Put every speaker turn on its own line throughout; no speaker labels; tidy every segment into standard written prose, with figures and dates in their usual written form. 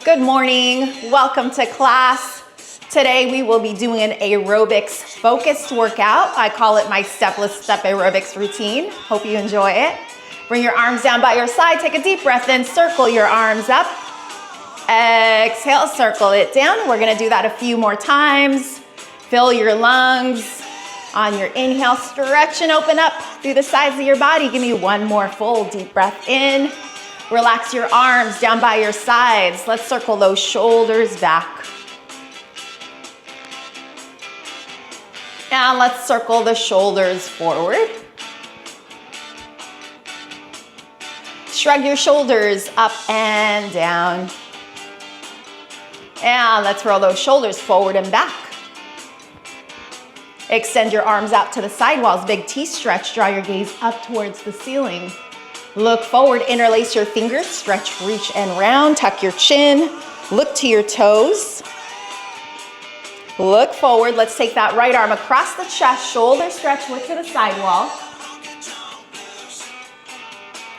Good morning, welcome to class. Today we will be doing an aerobics focused workout. I call it my stepless step aerobics routine. Hope you enjoy it. Bring your arms down by your side, take a deep breath in, circle your arms up. Exhale, circle it down. We're gonna do that a few more times. Fill your lungs. On your inhale, stretch and open up through the sides of your body. Give me one more full deep breath in. Relax your arms down by your sides. Let's circle those shoulders back. And let's circle the shoulders forward. Shrug your shoulders up and down. And let's roll those shoulders forward and back. Extend your arms out to the side walls. Big T stretch. Draw your gaze up towards the ceiling. Look forward, interlace your fingers, stretch, reach, and round. Tuck your chin. Look to your toes. Look forward. Let's take that right arm across the chest. Shoulder stretch, look to the side wall.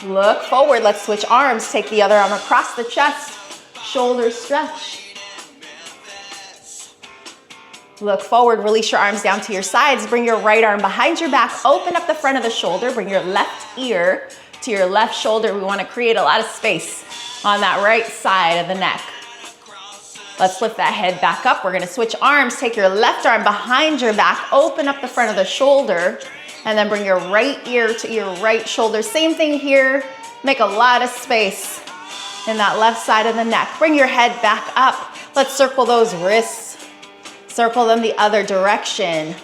Look forward. Let's switch arms. Take the other arm across the chest. Shoulder stretch. Look forward, release your arms down to your sides. Bring your right arm behind your back. Open up the front of the shoulder. Bring your left ear to your left shoulder. We want to create a lot of space on that right side of the neck. Let's lift that head back up. We're going to switch arms. Take your left arm behind your back. Open up the front of the shoulder. And then bring your right ear to your right shoulder. Same thing here. Make a lot of space in that left side of the neck. Bring your head back up. Let's circle those wrists. Circle them the other direction.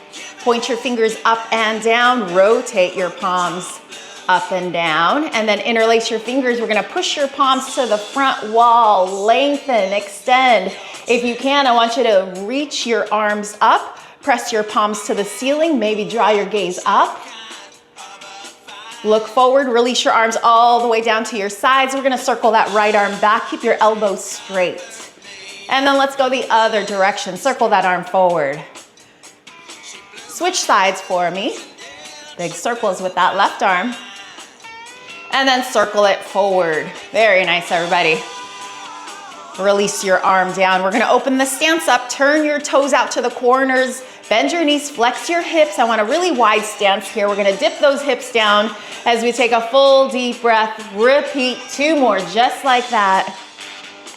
Point your fingers up and down. Rotate your palms up and down. And then interlace your fingers. We're going to push your palms to the front wall. Lengthen, extend. If you can, I want you to reach your arms up. Press your palms to the ceiling. Maybe draw your gaze up. Look forward. Release your arms all the way down to your sides. We're going to circle that right arm back. Keep your elbows straight. And then let's go the other direction. Circle that arm forward. Switch sides for me. Big circles with that left arm. And then circle it forward. Very nice, everybody. Release your arm down. We're gonna open the stance up. Turn your toes out to the corners. Bend your knees, flex your hips. I want a really wide stance here. We're gonna dip those hips down as we take a full deep breath. Repeat, 2 more, just like that.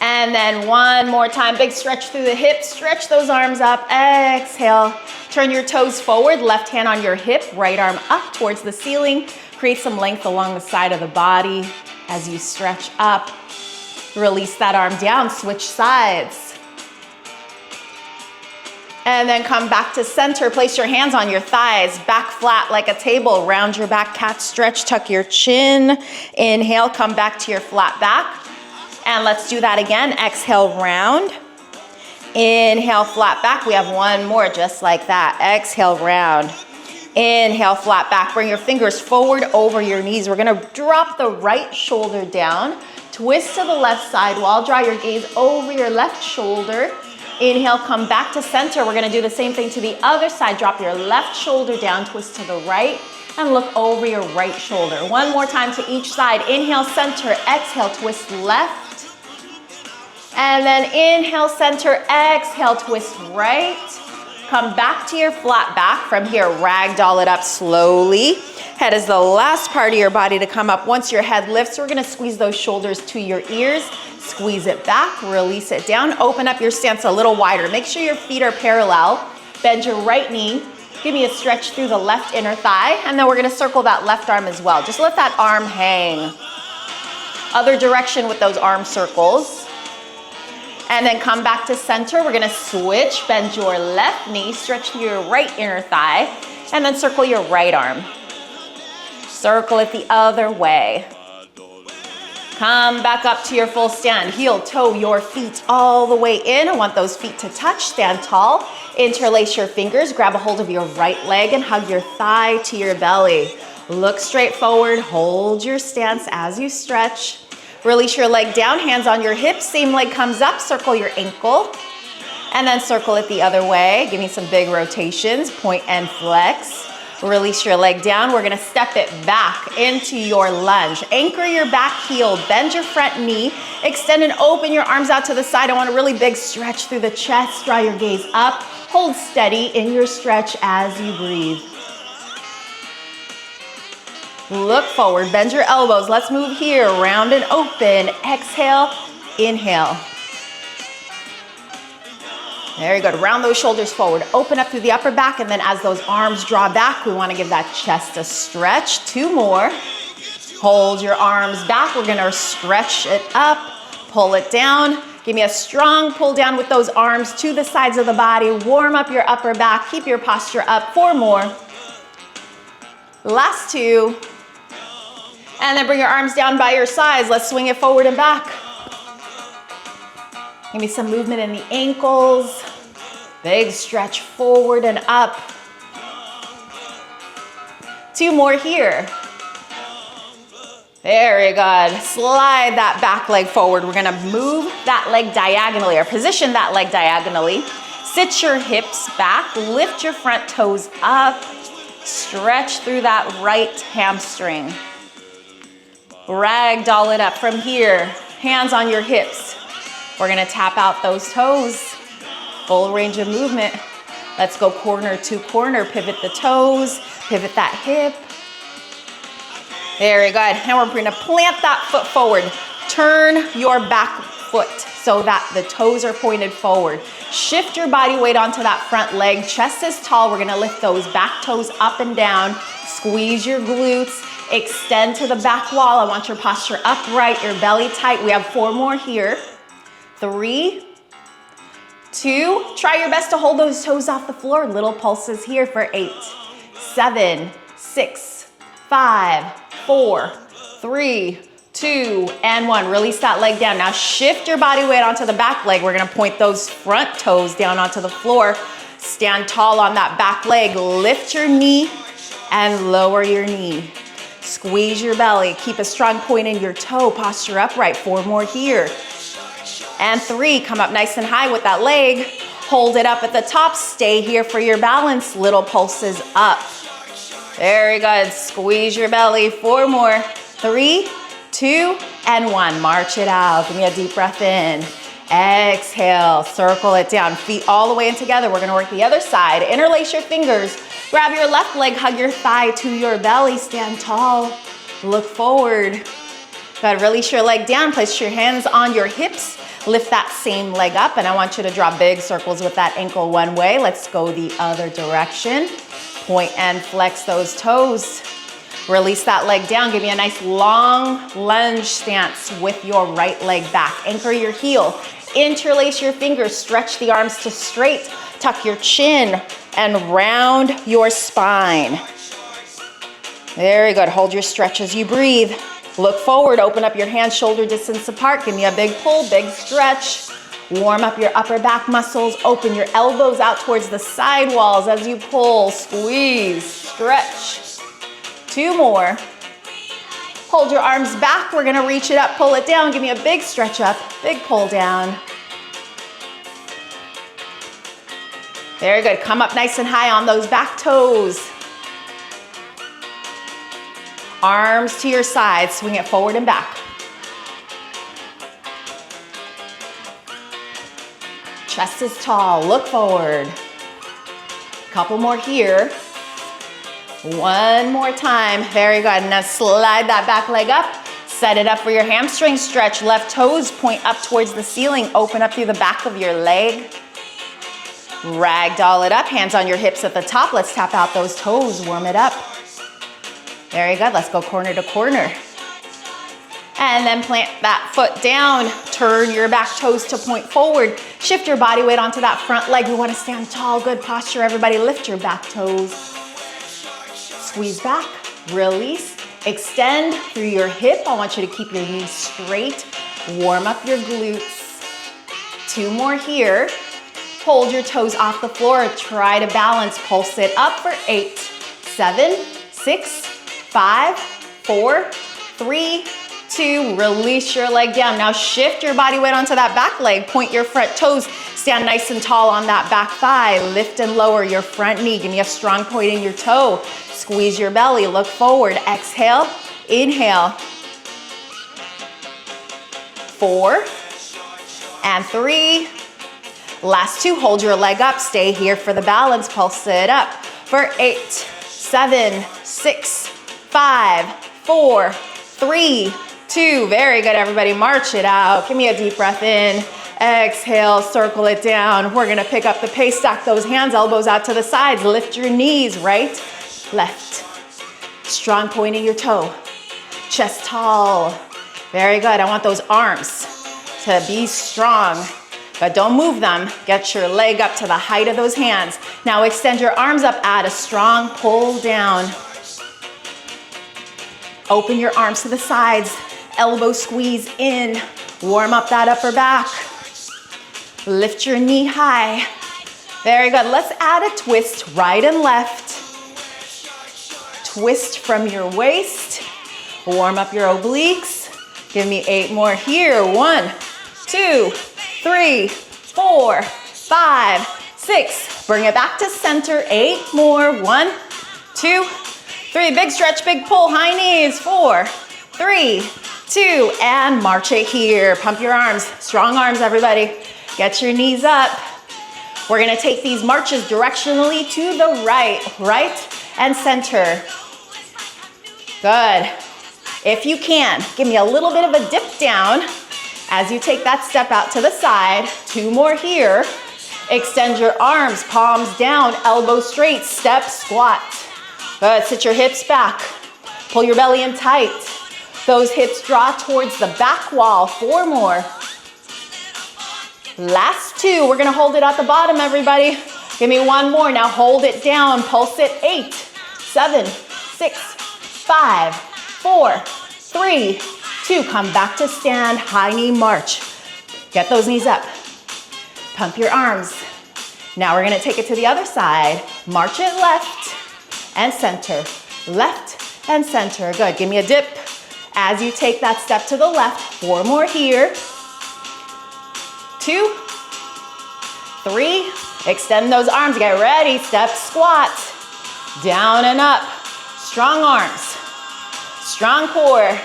And then one more time, big stretch through the hips, stretch those arms up, exhale. Turn your toes forward, left hand on your hip, right arm up towards the ceiling. Create some length along the side of the body as you stretch up. Release that arm down, switch sides. And then come back to center, place your hands on your thighs, back flat like a table, round your back, cat stretch, tuck your chin. Inhale, come back to your flat back. And let's do that again. Exhale, round. Inhale, flat back. We have one more just like that. Exhale, round. Inhale, flat back. Bring your fingers forward over your knees. We're gonna drop the right shoulder down. Twist to the left side wall. Draw your gaze over your left shoulder. Inhale, come back to center. We're gonna do the same thing to the other side. Drop your left shoulder down, twist to the right, and look over your right shoulder. One more time to each side. Inhale, center. Exhale, twist left. And then inhale, center, exhale, twist right. Come back to your flat back. From here, ragdoll it up slowly. Head is the last part of your body to come up. Once your head lifts, we're gonna squeeze those shoulders to your ears. Squeeze it back, release it down. Open up your stance a little wider. Make sure your feet are parallel. Bend your right knee. Give me a stretch through the left inner thigh. And then we're gonna circle that left arm as well. Just let that arm hang. Other direction with those arm circles. And then come back to center. We're gonna switch, bend your left knee, stretch through your right inner thigh, and then circle your right arm. Circle it the other way. Come back up to your full stand. Heel, toe your feet all the way in. I want those feet to touch. Stand tall. Interlace your fingers. Grab a hold of your right leg and hug your thigh to your belly. Look straight forward. Hold your stance as you stretch. Release your leg down, hands on your hips, same leg comes up, circle your ankle, and then circle it the other way. Give me some big rotations, point and flex. Release your leg down. We're gonna step it back into your lunge. Anchor your back heel, bend your front knee, extend and open your arms out to the side. I want a really big stretch through the chest. Draw your gaze up. Hold steady in your stretch as you breathe. Look forward, bend your elbows. Let's move here, round and open. Exhale, inhale. Very good, round those shoulders forward. Open up through the upper back, and then as those arms draw back, we wanna give that chest a stretch. 2 more. Hold your arms back. We're gonna stretch it up, pull it down. Give me a strong pull down with those arms to the sides of the body. Warm up your upper back, keep your posture up. 4 more. Last 2. And then bring your arms down by your sides. Let's swing it forward and back. Give me some movement in the ankles. Big stretch forward and up. 2 more here. Very good. Slide that back leg forward. We're gonna move that leg diagonally, or position that leg diagonally. Sit your hips back, lift your front toes up. Stretch through that right hamstring. Ragdoll it up from here. Hands on your hips. We're gonna tap out those toes. Full range of movement. Let's go corner to corner. Pivot the toes, pivot that hip. Very good. And we're gonna plant that foot forward. Turn your back foot so that the toes are pointed forward. Shift your body weight onto that front leg. Chest is tall. We're gonna lift those back toes up and down. Squeeze your glutes. Extend to the back wall. I want your posture upright, your belly tight. We have 4 more here. 3, 2. Try your best to hold those toes off the floor. Little pulses here for 8, 7, 6, 5, 4, 3, 2, and 1. Release that leg down. Now shift your body weight onto the back leg. We're gonna point those front toes down onto the floor. Stand tall on that back leg. Lift your knee and lower your knee. Squeeze your belly. Keep a strong point in your toe. Posture upright. 4 more here. And 3, come up nice and high with that leg. Hold it up at the top. Stay here for your balance. Little pulses up. Very good. Squeeze your belly. 4 more. 3, 2, and 1. March it out. Give me a deep breath in. Exhale. Circle it down. Feet all the way in together. We're gonna work the other side. Interlace your fingers. Grab your left leg. Hug your thigh to your belly. Stand tall. Look forward. Good. Release your leg down. Place your hands on your hips. Lift that same leg up, and I want you to draw big circles with that ankle one way. Let's go the other direction. Point and flex those toes. Release that leg down. Give me a nice long lunge stance with your right leg back. Anchor your heel. Interlace your fingers. Stretch the arms to straight. Tuck your chin and round your spine. Very good. Hold your stretch as you breathe. Look forward, open up your hands shoulder distance apart. Give me a big pull, big stretch. Warm up your upper back muscles. Open your elbows out towards the side walls as you pull. Squeeze, stretch. 2 more. Hold your arms back. We're gonna reach it up, pull it down. Give me a big stretch up, big pull down. Very good. Come up nice and high on those back toes. Arms to your side, swing it forward and back. Chest is tall, look forward. Couple more here. 1 more time, very good. Now slide that back leg up. Set it up for your hamstring stretch. Left toes point up towards the ceiling. Open up through the back of your leg. Ragdoll it up, hands on your hips at the top. Let's tap out those toes, warm it up. Very good, let's go corner to corner. And then plant that foot down. Turn your back toes to point forward. Shift your body weight onto that front leg. We wanna stand tall, good posture. Everybody lift your back toes. Squeeze back, release. Extend through your hip. I want you to keep your knees straight. Warm up your glutes. 2 more here. Hold your toes off the floor. Try to balance. Pulse it up for 8, 7, 6, 5, 4, 3, 2, release your leg down. Now shift your body weight onto that back leg. Point your front toes. Stand nice and tall on that back thigh. Lift and lower your front knee. Give me a strong point in your toe. Squeeze your belly. Look forward. Exhale. Inhale. 4 and 3. Last 2. Hold your leg up. Stay here for the balance. Pulse it up for 8, 7, 6, 5, 4, 3, 2. Very good, everybody. March it out. Give me a deep breath in. Exhale, circle it down. We're gonna pick up the pace. Stack those hands, elbows out to the sides. Lift your knees, right, left. Strong point in your toe. Chest tall. Very good. I want those arms to be strong, but don't move them. Get your leg up to the height of those hands. Now extend your arms up, add a strong pull down. Open your arms to the sides, elbow squeeze in. Warm up that upper back. Lift your knee high. Very good. Let's add a twist, right and left. Twist from your waist. Warm up your obliques. Give me 8 more here. 1, 2, 3, 4, 5, 6. Bring it back to center. 8 more. 1, 2, 3. Big stretch, big pull. High knees. 4, 3, 2. And march it here. Pump your arms. Strong arms, everybody. Get your knees up. We're gonna take these marches directionally to the right. Right and center. Good. If you can, give me a little bit of a dip down as you take that step out to the side. 2 more here. Extend your arms, palms down, elbows straight, step, squat. Good, sit your hips back. Pull your belly in tight. Those hips draw towards the back wall. 4 more. Last 2, we're gonna hold it at the bottom, everybody. Give me 1 more, now hold it down. Pulse it. 8, 7, 6, 5, 4, 3, 2. Come back to stand, high knee march. Get those knees up. Pump your arms. Now we're gonna take it to the other side. March it left and center. Left and center. Good, give me a dip. As you take that step to the left, 4 more here. 2, 3, extend those arms, get ready, step squat, down and up, strong arms, strong core,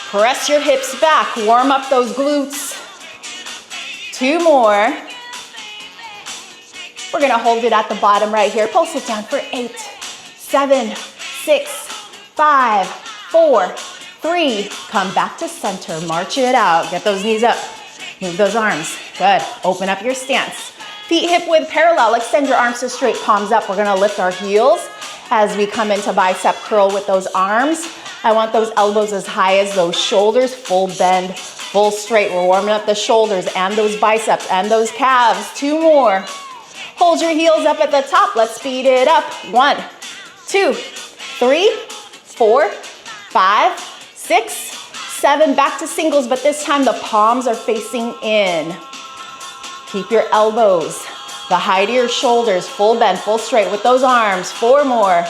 press your hips back, warm up those glutes. 2 more. We're gonna hold it at the bottom right here, pulse it down for 8, 7, 6, 5, 4, 3, come back to center, march it out, get those knees up. Move those arms. Good. Open up your stance. Feet hip width parallel. Extend your arms to straight, palms up. We're gonna lift our heels as we come into bicep curl with those arms. I want those elbows as high as those shoulders. Full bend, full straight. We're warming up the shoulders and those biceps and those calves. 2 more. Hold your heels up at the top. Let's speed it up. 1, 2, 3, 4, 5, 6, 7, back to singles, but this time the palms are facing in. Keep your elbows the height of your shoulders, full bend, full straight with those arms. 4 more.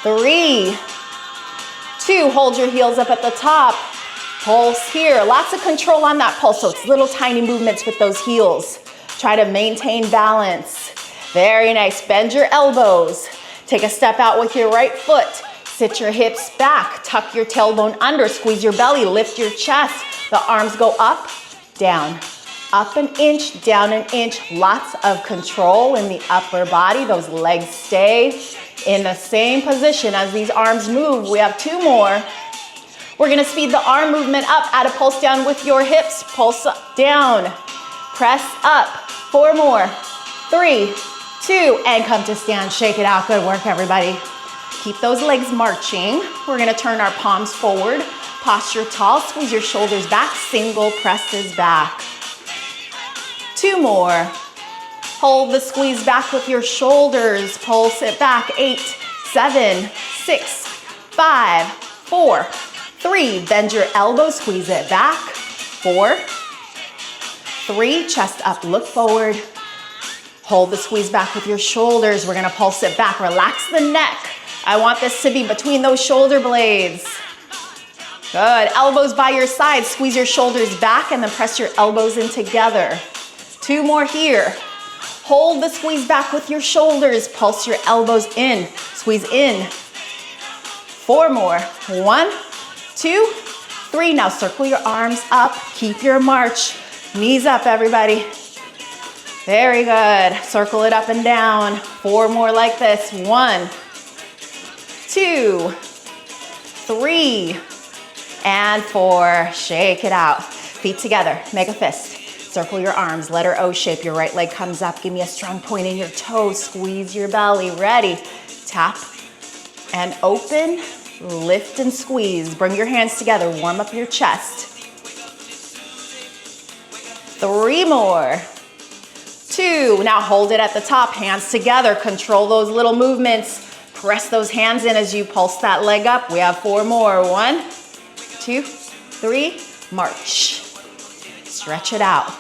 3, 2, hold your heels up at the top. Pulse here, lots of control on that pulse, so it's little tiny movements with those heels. Try to maintain balance. Very nice, bend your elbows. Take a step out with your right foot. Sit your hips back, tuck your tailbone under, squeeze your belly, lift your chest. The arms go up, down, up an inch, down an inch. Lots of control in the upper body. Those legs stay in the same position as these arms move. We have 2 more. We're gonna speed the arm movement up, add a pulse down with your hips, pulse up, down, press up. 4 more, 3, 2, and come to stand, shake it out. Good work, everybody. Keep those legs marching. We're gonna turn our palms forward, posture tall, squeeze your shoulders back, single presses back. 2 more. Hold the squeeze back with your shoulders, pulse it back. 8, 7, 6, 5, 4, 3, bend your elbows, squeeze it back. 4, 3, chest up, look forward. Hold the squeeze back with your shoulders. We're gonna pulse it back, relax the neck. I want this to be between those shoulder blades. Good, elbows by your side. Squeeze your shoulders back and then press your elbows in together. 2 more here. Hold the squeeze back with your shoulders. Pulse your elbows in. Squeeze in. 4 more. 1, 2, 3. Now circle your arms up. Keep your march. Knees up, everybody. Very good. Circle it up and down. 4 more like this. 1, 2, 3, and 4. Shake it out. Feet together. Make a fist. Circle your arms. Letter O shape. Your right leg comes up. Give me a strong point in your toes. Squeeze your belly. Ready. Tap and open. Lift and squeeze. Bring your hands together. Warm up your chest. 3 more. 2. Now hold it at the top. Hands together. Control those little movements. Press those hands in as you pulse that leg up. We have 4 more. 1, 2, 3. March. Stretch it out.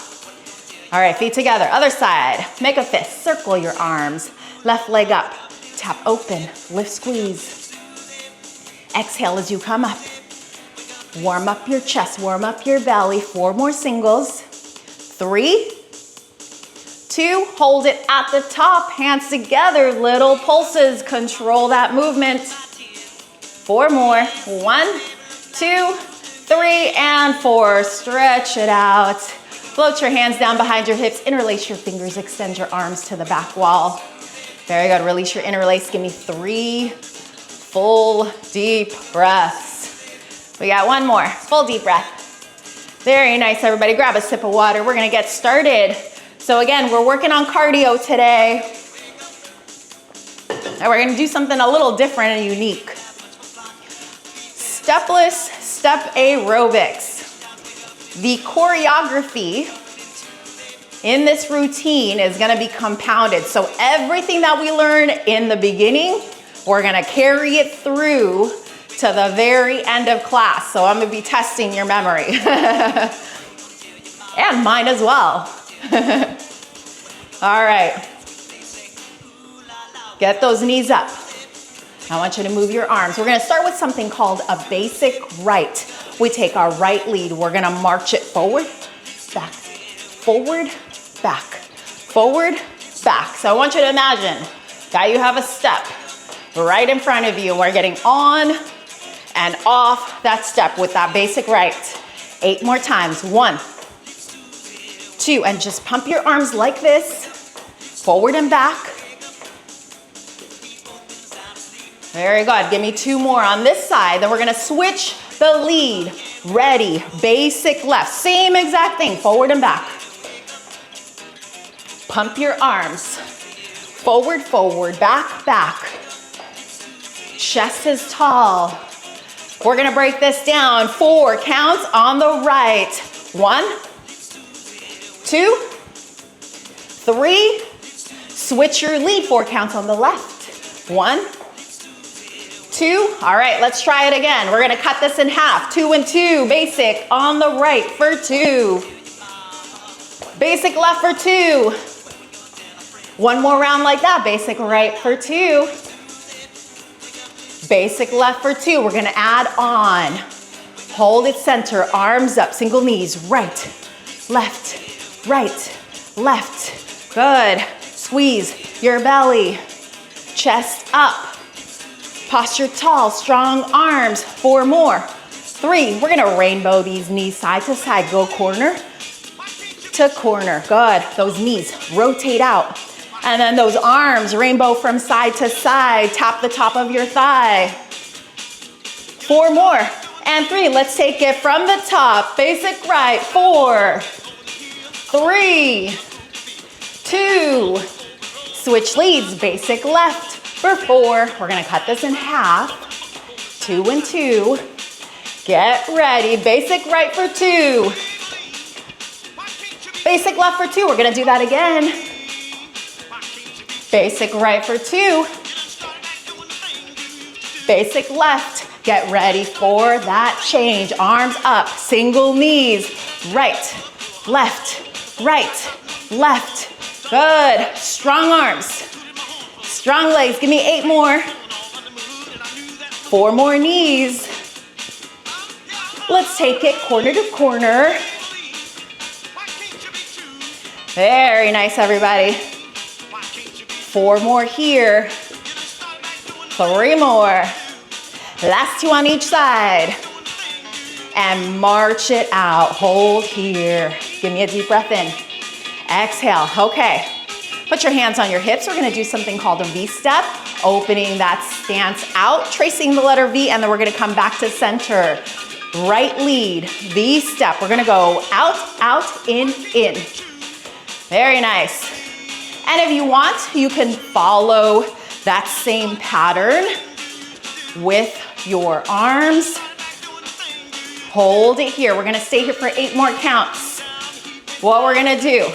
All right, feet together. Other side. Make a fist. Circle your arms. Left leg up. Tap open. Lift, squeeze. Exhale as you come up. Warm up your chest. Warm up your belly. 4 more singles. 3, 2. Hold it at the top. Hands together. Little pulses. Control that movement. 4 more. 1, 2, 3, and 4. Stretch it out. Float your hands down behind your hips. Interlace your fingers. Extend your arms to the back wall. Very good. Release your interlace. Give me 3 full deep breaths. We got 1 more. Full deep breath. Very nice, everybody. Grab a sip of water. We're going to get started. So again, we're working on cardio today. And we're going to do something a little different and unique. Stepless step aerobics. The choreography in this routine is going to be compounded. So everything that we learn in the beginning, we're going to carry it through to the very end of class. So I'm going to be testing your memory. And mine as well. All right. Get those knees up. I want you to move your arms. We're going to start with something called a basic right. We take our right lead. We're going to march it forward, back, forward, back, forward, back. So I want you to imagine that you have a step right in front of you. We're getting on and off that step with that basic right. 8 more times. 1, 2, and just pump your arms like this, forward and back. Very good. Give me 2 more on this side. Then we're going to switch the lead. Ready. Basic left. Same exact thing. Forward and back. Pump your arms. Forward, forward, back, back. Chest is tall. We're going to break this down. 4 counts on the right. 1, 2, 3. Switch your lead. 4 counts on the left. 1, 2. All right, let's try it again. We're gonna cut this in half. 2 and 2, basic on the right for 2. Basic left for 2. 1 more round like that. Basic right for 2. Basic left for 2. We're gonna add on. Hold it center, arms up, single knees, right, left, left. Good. Squeeze your belly. Chest up. Posture tall, strong arms. 4 more. 3. We're gonna rainbow these knees side to side. Go corner to corner. Good. Those knees rotate out. And then those arms rainbow from side to side. Tap the top of your thigh. 4 more. And 3. Let's take it from the top. Basic right. 4, 3, 2. Switch leads. Basic left for 4. We're gonna cut this in half. 2 and 2. Get ready. Basic right for 2. Basic left for 2. We're gonna do that again. Basic right for 2. Basic left. Get ready for that change. Arms up, single knees. Right, left, left. Good. Strong arms. Strong legs. Give me 8 more. 4 more knees. Let's take it corner to corner. Very nice, everybody. 4 more here. 3 more. Last 2 on each side. And march it out. Hold here. Give me a deep breath in. Exhale. Okay. Put your hands on your hips. We're gonna do something called a V-step. Opening that stance out, tracing the letter V, and then we're gonna come back to center. Right lead, V-step. We're gonna go out, out, in. Very nice. And if you want, you can follow that same pattern with your arms. Hold it here. We're gonna stay here for 8 more counts. What we're gonna do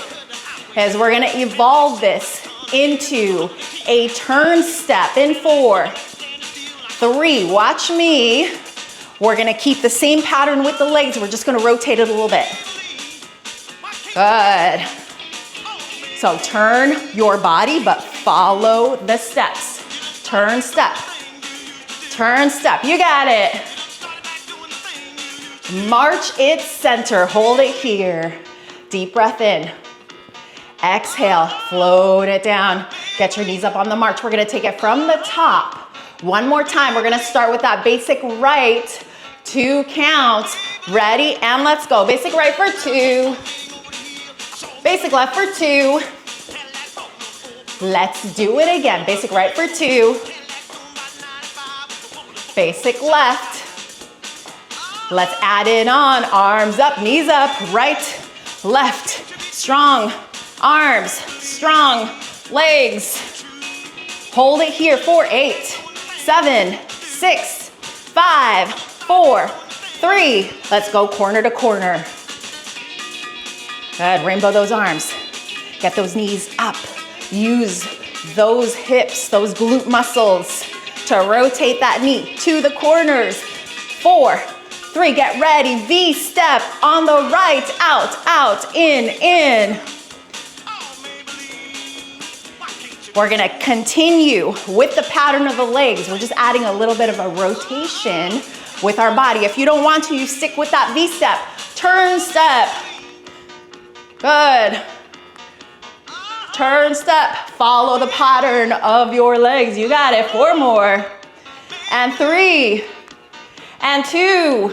is we're gonna evolve this into a turn step in 4, 3, watch me. We're gonna keep the same pattern with the legs. We're just gonna rotate it a little bit. Good. So turn your body, but follow the steps. Turn, step. Turn, step. You got it. March it center. Hold it here. Deep breath in. Exhale. Float it down. Get your knees up on the march. We're going to take it from the top. One more time. We're going to start with that basic right. 2 counts. Ready? And let's go. Basic right for 2. Basic left for 2. Let's do it again. Basic right for 2. Basic left. Let's add it on. Arms up, knees up, right, left. Strong arms, strong legs. Hold it here for 8, 7, 6, 5, 4, 3. Let's go corner to corner. Good, rainbow those arms. Get those knees up. Use those hips, those glute muscles to rotate that knee to the corners. 4, 3, get ready. V-step on the right, out, out, in. We're gonna continue with the pattern of the legs. We're just adding a little bit of a rotation with our body. If you don't want to, you stick with that V-step. Turn, step. Good. Turn, step. Follow the pattern of your legs. You got it. 4 more. And 3. And 2.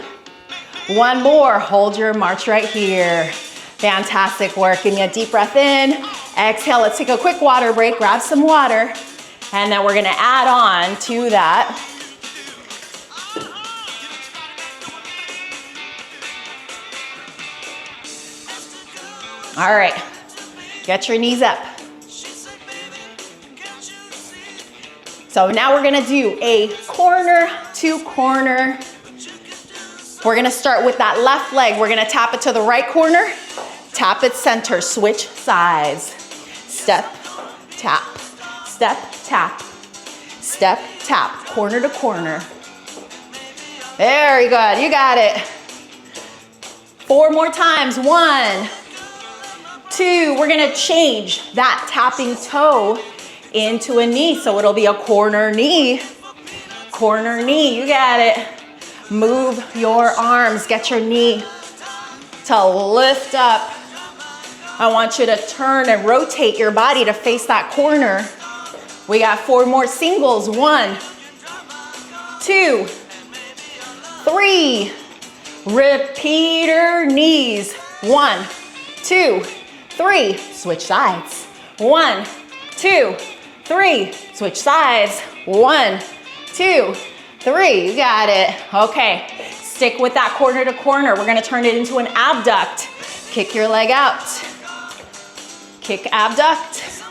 1 more. Hold your march right here. Fantastic work. Give me a deep breath in. Exhale. Let's take a quick water break. Grab some water. And then we're going to add on to that. All right. Get your knees up. So now we're gonna do a corner to corner. We're gonna start with that left leg. We're gonna tap it to the right corner, tap it center, switch sides. Step, tap, step, tap, step, tap, corner to corner. Very good, you got it. 4 more times, 1, 2, we're gonna change that tapping toe into a knee, so it'll be a corner knee, you got it. Move your arms, get your knee to lift up. I want you to turn and rotate your body to face that corner. We got 4 more singles, 1, 2, 3, repeater knees, 1, 2, 3, switch sides. 1, 2, 3, switch sides. 1, 2, 3, you got it. Okay, stick with that corner to corner. We're gonna turn it into an abduct. Kick your leg out. Kick, abduct.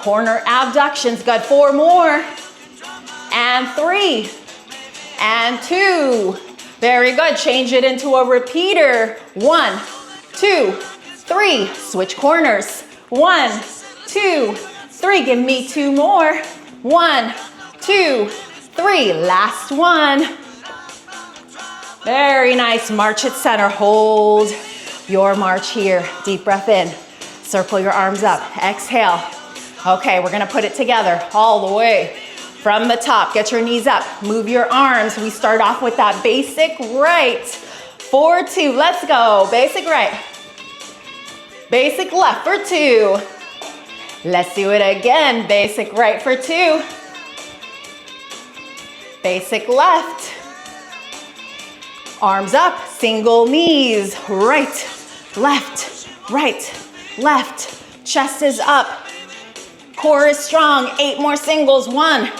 Corner abductions, good. 4 more. And 3, and 2. Very good, change it into a repeater. 1, 2, 3, switch corners. 1, 2, 3, give me 2 more. 1, 2, 3, last one. Very nice, march at center, hold your march here. Deep breath in, circle your arms up, exhale. Okay, we're gonna put it together all the way From the top, get your knees up, move your arms. We start off with that basic right. 4, 2, let's go. Basic right. Basic left for 2. Let's do it again. Basic right for 2. Basic left. Arms up, single knees. Right, left, right, left. Chest is up. Core is strong. 8 more singles. 1,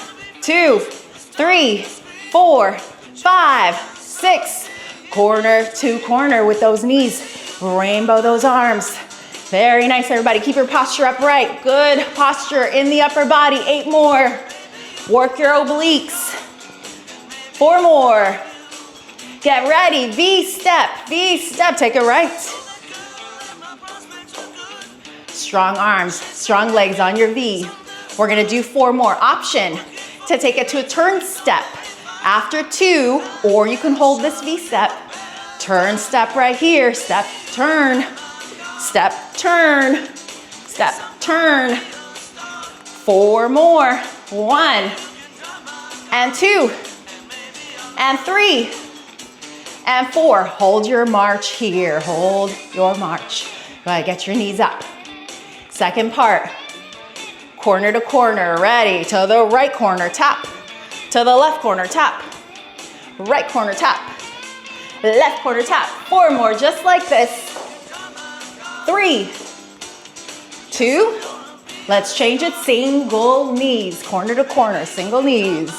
2, 3, 4, 5, 6. Corner to corner with those knees. Rainbow those arms. Very nice, everybody. Keep your posture upright. Good posture in the upper body. 8 more. Work your obliques. 4 more. Get ready. V-step, V-step. Take it right. Strong arms, strong legs on your V. We're gonna do 4 more. Option to take it to a turn step. After 2, or you can hold this V-step. Turn step right here. Step, turn. Step, turn. Step, turn. 4 more. 1 and 2 and 3 and 4. Hold your march here. Hold your march. Go ahead, get your knees up. Second part. Corner to corner. Ready. To the right corner, tap. To the left corner, tap. Right corner, tap. Left corner, tap. 4 more, just like this. 3, 2. Let's change it. Single knees. Corner to corner, single knees.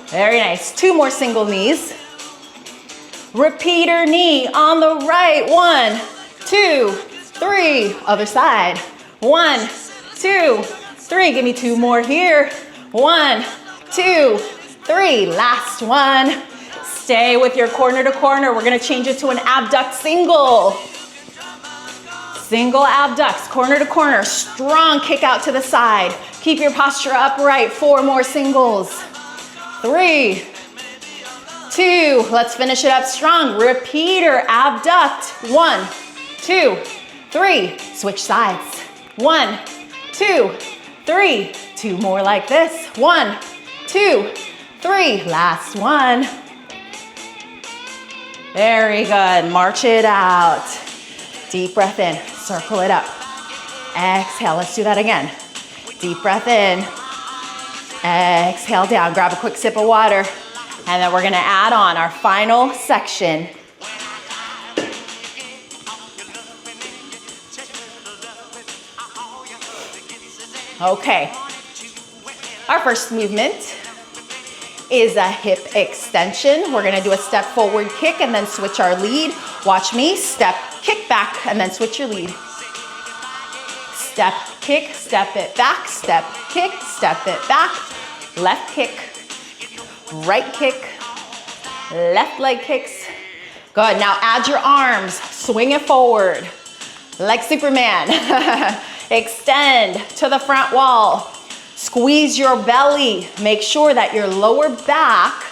Very nice. 2 more single knees. Repeater knee on the right. 1, 2, 3. Other side. 1, 2, 3. Give me 2 more here. 1, 2, 3. Last one. Stay with your corner to corner. We're gonna change it to an abduct single. Single abducts, corner to corner. Strong kick out to the side. Keep your posture upright. 4 more singles. 3, 2. Let's finish it up strong. Repeater abduct. 1, 2, 3. Switch sides. 1, 2, 3. 2 more like this. 1, 2, 3. Last one. Very good. March it out. Deep breath in. Circle it up. Exhale. Let's do that again. Deep breath in. Exhale down. Grab a quick sip of water. And then we're going to add on our final section. Okay. Our first movement is a hip extension. We're gonna do a step forward kick and then switch our lead. Watch me, step, kick back, and then switch your lead. Step, kick, step it back, step, kick, step it back. Left kick, right kick, left leg kicks. Good, now add your arms, swing it forward, like Superman. Extend to the front wall. Squeeze your belly. Make sure that your lower back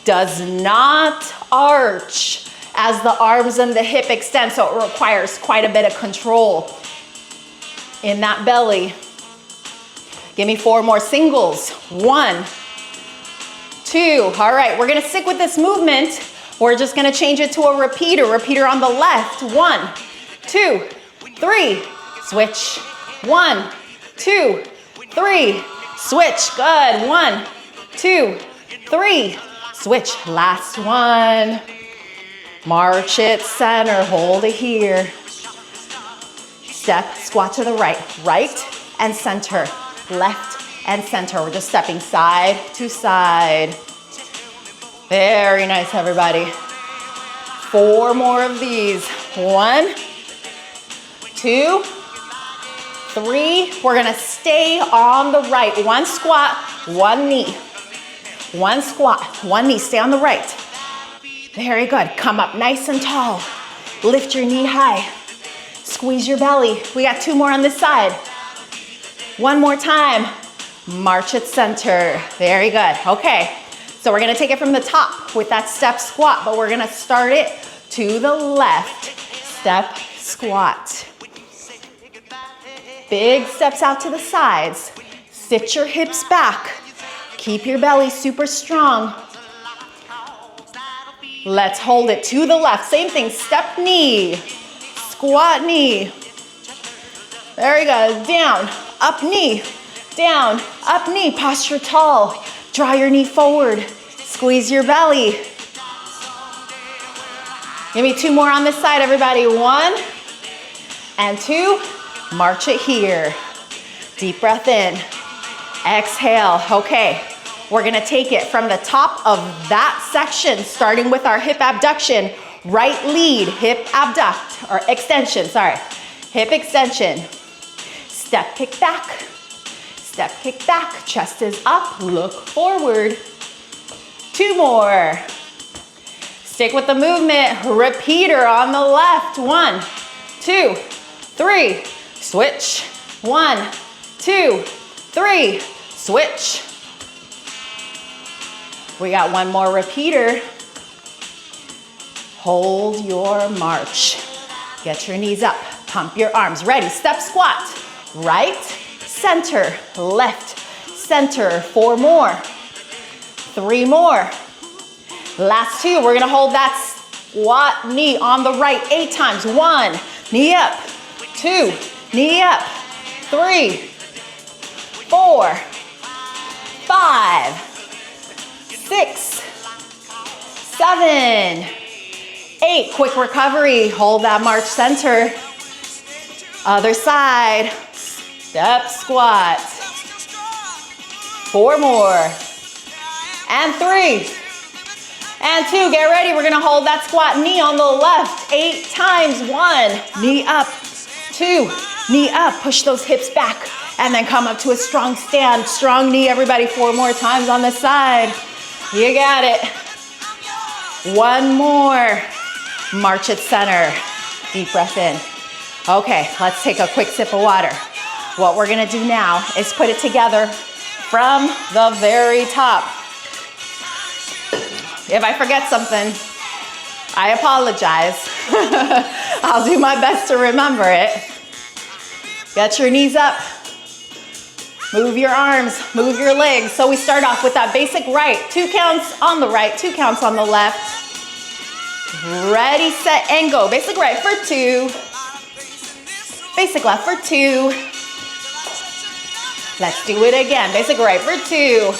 does not arch as the arms and the hip extend, so it requires quite a bit of control in that belly. Give me 4 more singles. 1, 2. All right, we're gonna stick with this movement. We're just gonna change it to a repeater. Repeater on the left. 1, 2, 3. Switch. 1, 2, 3. Switch. Good. 1, 2, 3. Switch. Last one. March it center. Hold it here. Step, squat to the right. Right and center. Left and center. We're just stepping side to side. Very nice, everybody. 4 more of these. 1, 2, 3. We're gonna stay on the right. 1 squat, 1 knee. 1 squat, 1 knee. Stay on the right. Very good. Come up nice and tall. Lift your knee high. Squeeze your belly. We got 2 more on this side. 1 more time. March it center. Very good. Okay. So we're gonna take it from the top with that step squat, but we're gonna start it to the left. Step squat. Big steps out to the sides. Sit your hips back. Keep your belly super strong. Let's hold it to the left. Same thing, step knee, squat knee. Very good, down, up knee, down, up knee, posture tall. Draw your knee forward, squeeze your belly. Give me 2 more on this side, everybody. 1 and 2, march it here. Deep breath in, exhale, okay. We're gonna take it from the top of that section, starting with our hip abduction, right lead, hip abduct, or extension, sorry. Hip extension, step kick back, chest is up, look forward. 2 more. Stick with the movement, repeater on the left. 1, 2, 3, switch. 1, 2, 3, switch. We got 1 more repeater. Hold your march. Get your knees up, pump your arms. Ready, step squat. Right, center, left, center. 4 more. 3 more. Last 2, we're gonna hold that squat knee on the right 8 times. 1, knee up. 2, knee up. 3, 4, 5, 6, 7, 8. Quick recovery. Hold that march center. Other side. Step squat. 4 more. And 3. And 2. Get ready. We're going to hold that squat knee on the left 8 times. 1. Knee up. 2. Knee up. Push those hips back. And then come up to a strong stand. Strong knee, everybody. 4 more times on this side. You got it. 1 more. March it center. Deep breath in. Okay, let's take a quick sip of water. What we're gonna do now is put it together from the very top. If I forget something, I apologize. I'll do my best to remember it. Get your knees up. Move your arms, move your legs. So we start off with that basic right. 2 counts on the right, 2 counts on the left. Ready, set, and go. Basic right for 2. Basic left for 2. Let's do it again. Basic right for 2.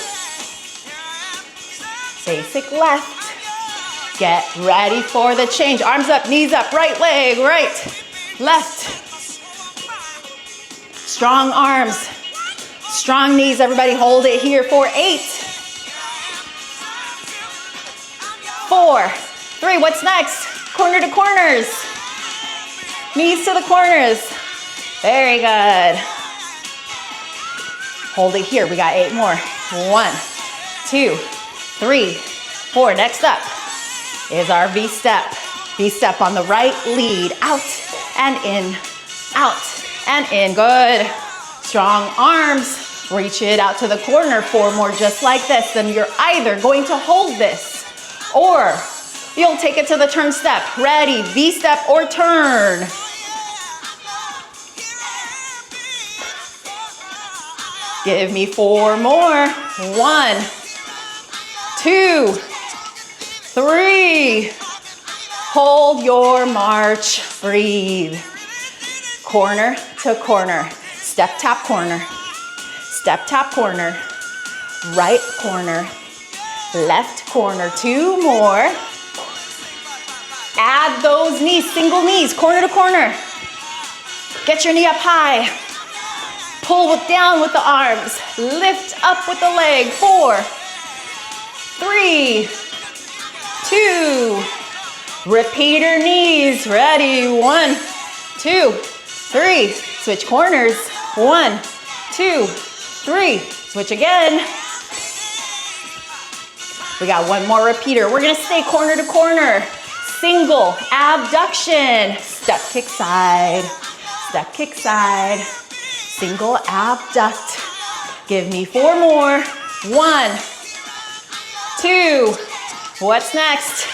Basic left. Get ready for the change. Arms up, knees up, right leg, right, left. Strong arms. Strong knees, everybody hold it here for 8, 4, 3, what's next? Corner to corners. Knees to the corners. Very good. Hold it here, we got 8 more. 1, 2, 3, 4. Next up is our V-step. V-step on the right, lead, out and in, out and in, good. Strong arms, reach it out to the corner. 4 more just like this. Then you're either going to hold this or you'll take it to the turn step. Ready, V-step or turn. Give me 4 more. 1, 2, 3. Hold your march, breathe. Corner to corner. Step, tap, corner. Step, tap, corner. Right corner. Left corner. 2 more. Add those knees, single knees, corner to corner. Get your knee up high. Pull down with the arms. Lift up with the leg. 4, 3, 2. Repeater knees. Ready. 1, 2, 3. Switch corners. 1, 2, 3. Switch again. We got 1 more repeater. We're gonna stay corner to corner. Single abduction. Step, kick, side. Step, kick, side. Single abduct. Give me 4 more. 1, 2. What's next?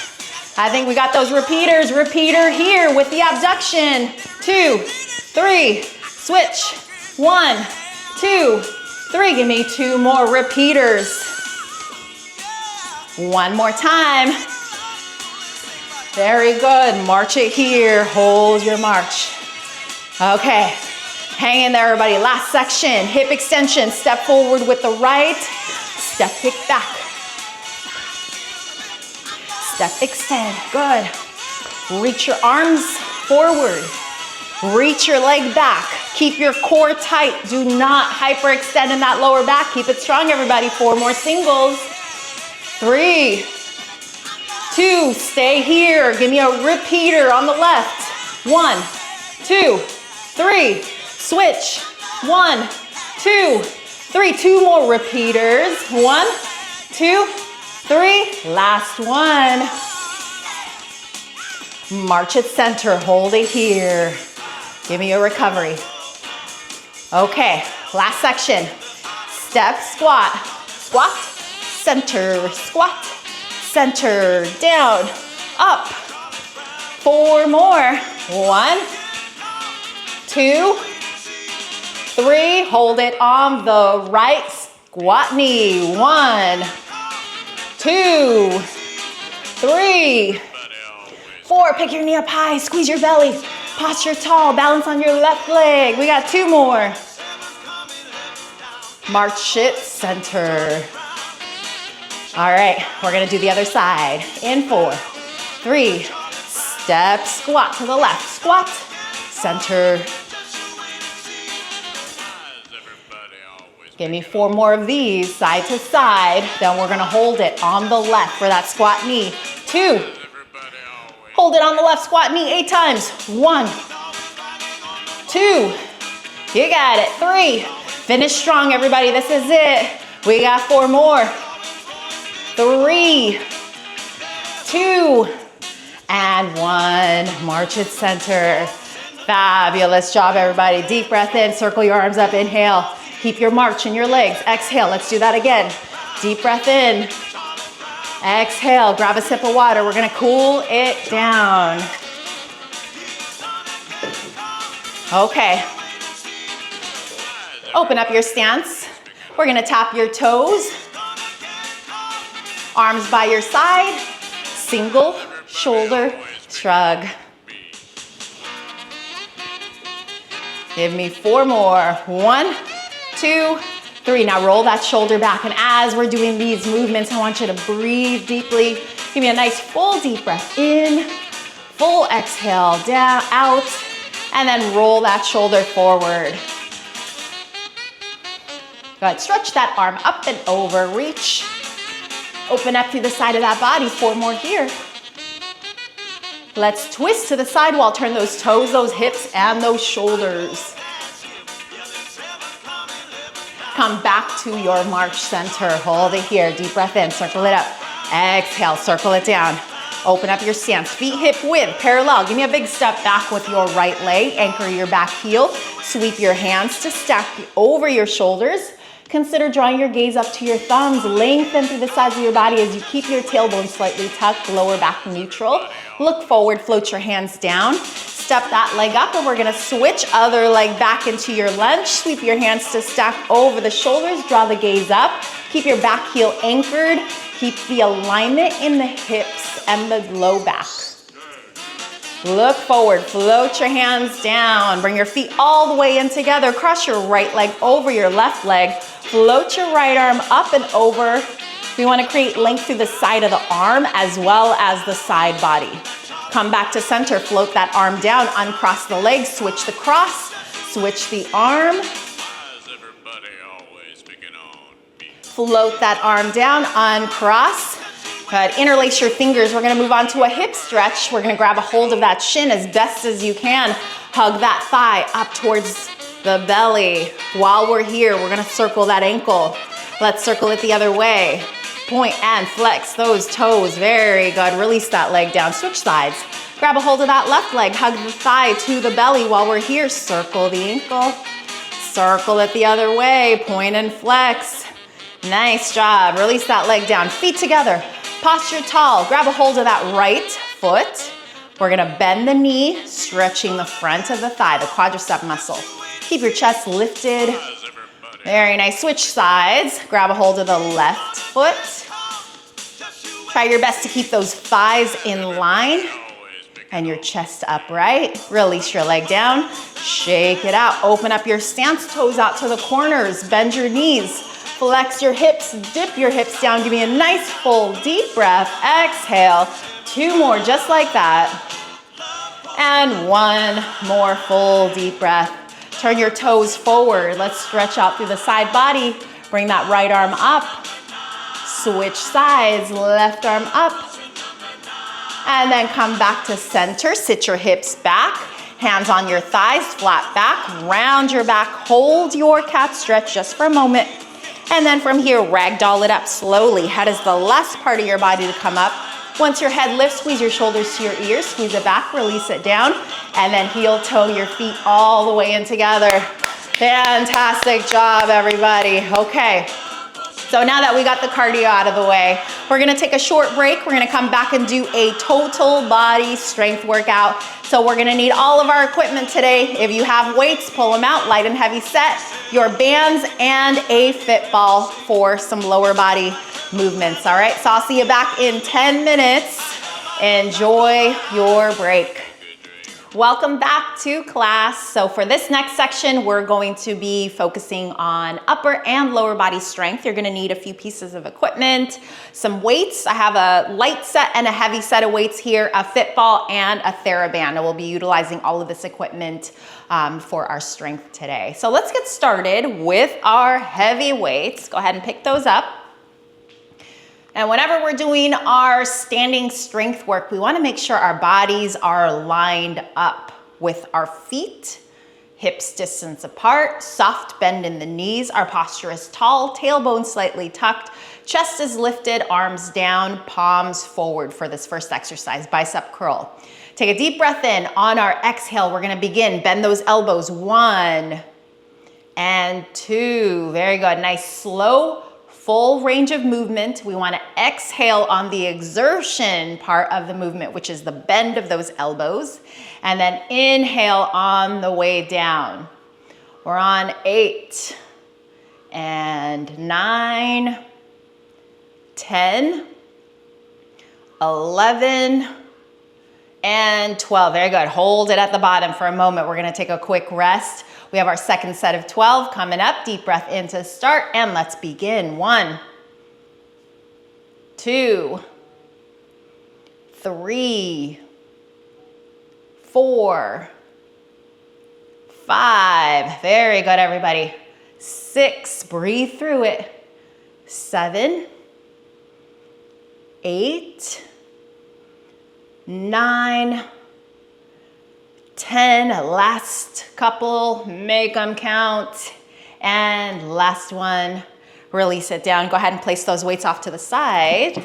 I think we got those repeaters. Repeater here with the abduction. 2, 3. Switch. 1, 2, 3. Give me 2 more repeaters. One more time. Very good. March it here. Hold your march. Okay. Hang in there, everybody. Last section. Hip extension. Step forward with the right. Step kick back. Step extend. Good. Reach your arms forward. Reach your leg back. Keep your core tight. Do not hyperextend in that lower back. Keep it strong, everybody. 4 more singles. 3, 2, stay here. Give me a repeater on the left. 1, 2, 3. Switch. 1, 2, 3. 2 more repeaters. 1, 2, 3. Last one. March it center. Hold it here. Give me a recovery. Okay, last section. Step, squat, squat, center, squat, center, down, up. 4 more. 1, 2, 3. Hold it on the right squat knee. 1, 2, 3, 4. Pick your knee up high. Squeeze your belly. Posture tall. Balance on your left leg. We got 2 more. March it center. All right, we're gonna do the other side. In 4, 3. Step, squat to the left. Squat, center. Give me 4 more of these, side to side. Then we're gonna hold it on the left for that squat knee. 2. Hold it on the left squat knee 8 times. 1, 2. You got it. 3. Finish strong, everybody. This is it. We got 4 more. 3, 2, and 1. March it center. Fabulous job, everybody. Deep breath in. Circle your arms up. Inhale. Keep your march in your legs. Exhale. Let's do that again. Deep breath in. Exhale. Grab a sip of water. We're going to cool it down. Okay. Open up your stance. We're going to tap your toes. Arms by your side. Single shoulder shrug. Give me 4 more. 1, 2, 3. Now roll that shoulder back. And as we're doing these movements, I want you to breathe deeply. Give me a nice full deep breath in. Full exhale, down, out. And then roll that shoulder forward. Good. Stretch that arm up and over. Reach. Open up through the side of that body. 4 more here. Let's twist to the side wall. Turn those toes, those hips, and those shoulders. Come back to your march center. Hold it here. Deep breath in. Circle it up. Exhale. Circle it down. Open up your stance. Feet hip width, parallel. Give me a big step back with your right leg. Anchor your back heel. Sweep your hands to stack over your shoulders. Consider drawing your gaze up to your thumbs. Lengthen through the sides of your body as you keep your tailbone slightly tucked, lower back neutral. Look forward, float your hands down. Step that leg up, and we're gonna switch other leg back into your lunge. Sweep your hands to stack over the shoulders. Draw the gaze up. Keep your back heel anchored. Keep the alignment in the hips and the low back. Look forward, float your hands down. Bring your feet all the way in together. Cross your right leg over your left leg. Float your right arm up and over. We want to create length through the side of the arm as well as the side body. Come back to center, float that arm down, uncross the leg, switch the cross, switch the arm. Float that arm down, uncross. Good. Interlace your fingers. We're going to move on to a hip stretch. We're going to grab a hold of that shin as best as you can. Hug that thigh up towards the belly. While we're here, we're going to circle that ankle. Let's circle it the other way. Point and flex those toes. Very good. Release that leg down. Switch sides. Grab a hold of that left leg. Hug the thigh to the belly. While we're here, circle the ankle. Circle it the other way. Point and flex. Nice job. Release that leg down. Feet together. Posture tall. Grab a hold of that right foot. We're gonna bend the knee, stretching the front of the thigh, the quadricep muscle. Keep your chest lifted. Very nice. Switch sides. Grab a hold of the left foot. Try your best to keep those thighs in line and your chest upright. Release your leg down, shake it out. Open up your stance, toes out to the corners, bend your knees, flex your hips, dip your hips down. Give me a nice full deep breath. Exhale, 2 more just like that. And 1 more full deep breath. Turn your toes forward. Let's stretch out through the side body. Bring that right arm up. Switch sides, left arm up. And then come back to center. Sit your hips back. Hands on your thighs, flat back. Round your back. Hold your cat stretch just for a moment. And then from here, ragdoll it up slowly. Head is the last part of your body to come up. Once your head lifts, squeeze your shoulders to your ears. Squeeze it back, release it down. And then heel toe your feet all the way in together. Fantastic job, everybody. Okay. So now that we got the cardio out of the way, we're gonna take a short break. We're gonna come back and do a total body strength workout. So we're gonna need all of our equipment today. If you have weights, pull them out, light and heavy set, your bands, and a fit ball for some lower body movements, all right? So I'll see you back in 10 minutes. Enjoy your break. Welcome back to class. So for this next section, we're going to be focusing on upper and lower body strength. You're gonna need a few pieces of equipment, some weights. I have a light set and a heavy set of weights here, a fit ball and a TheraBand. And we'll be utilizing all of this equipment for our strength today. So let's get started with our heavy weights. Go ahead and pick those up. And whenever we're doing our standing strength work, we want to make sure our bodies are lined up with our feet, hips distance apart, soft bend in the knees. Our posture is tall, tailbone slightly tucked, chest is lifted, arms down, palms forward for this first exercise, bicep curl. Take a deep breath in. On our exhale, we're going to begin. Bend those elbows. 1 and 2. Very good. Nice, slow, full range of movement. We want to exhale on the exertion part of the movement, which is the bend of those elbows. And then inhale on the way down. We're on 8 and 9, 10, 11, and 12. Very good. Hold it at the bottom for a moment. We're going to take a quick rest. We have our second set of 12 coming up. Deep breath in to start, and let's begin. 1, 2, 3, 4, 5. Very good, everybody. 6, breathe through it. 7, 8, 9, 10, last couple, make them count. And last one, release it down. Go ahead and place those weights off to the side.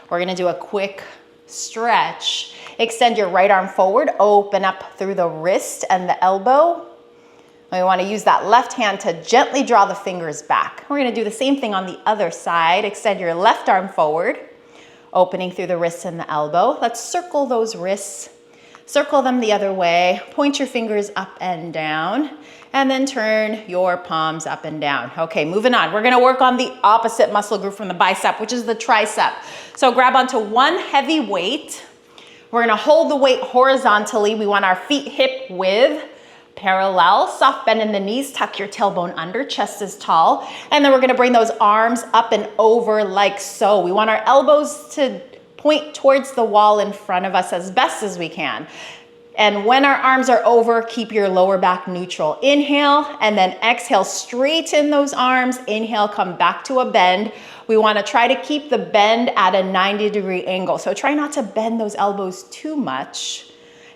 We're gonna do a quick stretch. Extend your right arm forward, open up through the wrist and the elbow. We wanna use that left hand to gently draw the fingers back. We're gonna do the same thing on the other side. Extend your left arm forward, opening through the wrist and the elbow. Let's circle those wrists. Circle them the other way. Point your fingers up and down, and then turn your palms up and down. Okay, moving on. We're gonna work on the opposite muscle group from the bicep, which is the tricep. So grab onto one heavy weight. We're gonna hold the weight horizontally. We want our feet hip width parallel. Soft bend in the knees, tuck your tailbone under, chest is tall. And then we're gonna bring those arms up and over like so. We want our elbows to point towards the wall in front of us as best as we can. And when our arms are over, keep your lower back neutral. Inhale, and then exhale, straighten those arms. Inhale, come back to a bend. We wanna try to keep the bend at a 90-degree angle. So try not to bend those elbows too much.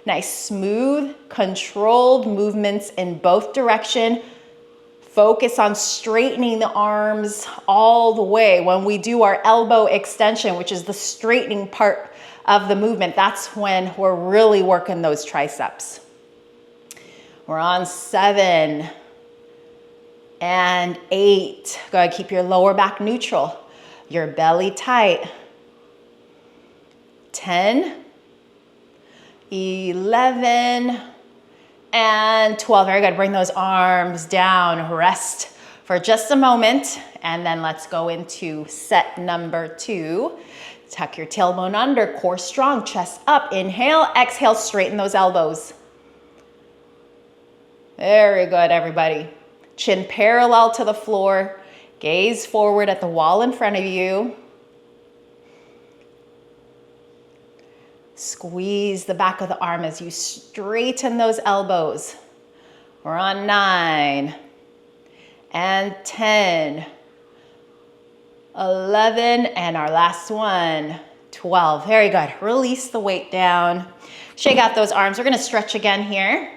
Nice, smooth, controlled movements in both directions. Focus on straightening the arms all the way. When we do our elbow extension, which is the straightening part of the movement, that's when we're really working those triceps. We're on 7 and 8. Go ahead, keep your lower back neutral, your belly tight. 10, 11, and 12, very good. Bring those arms down, rest for just a moment, and then let's go into set number 2. Tuck your tailbone under, core strong, chest up. Inhale, exhale, straighten those elbows. Very good, everybody. Chin parallel to the floor. Gaze forward at the wall in front of you. Squeeze the back of the arm as you straighten those elbows. We're on 9 and 10, 11, and our last one, 12. Very good. Release the weight down. Shake out those arms. We're going to stretch again here.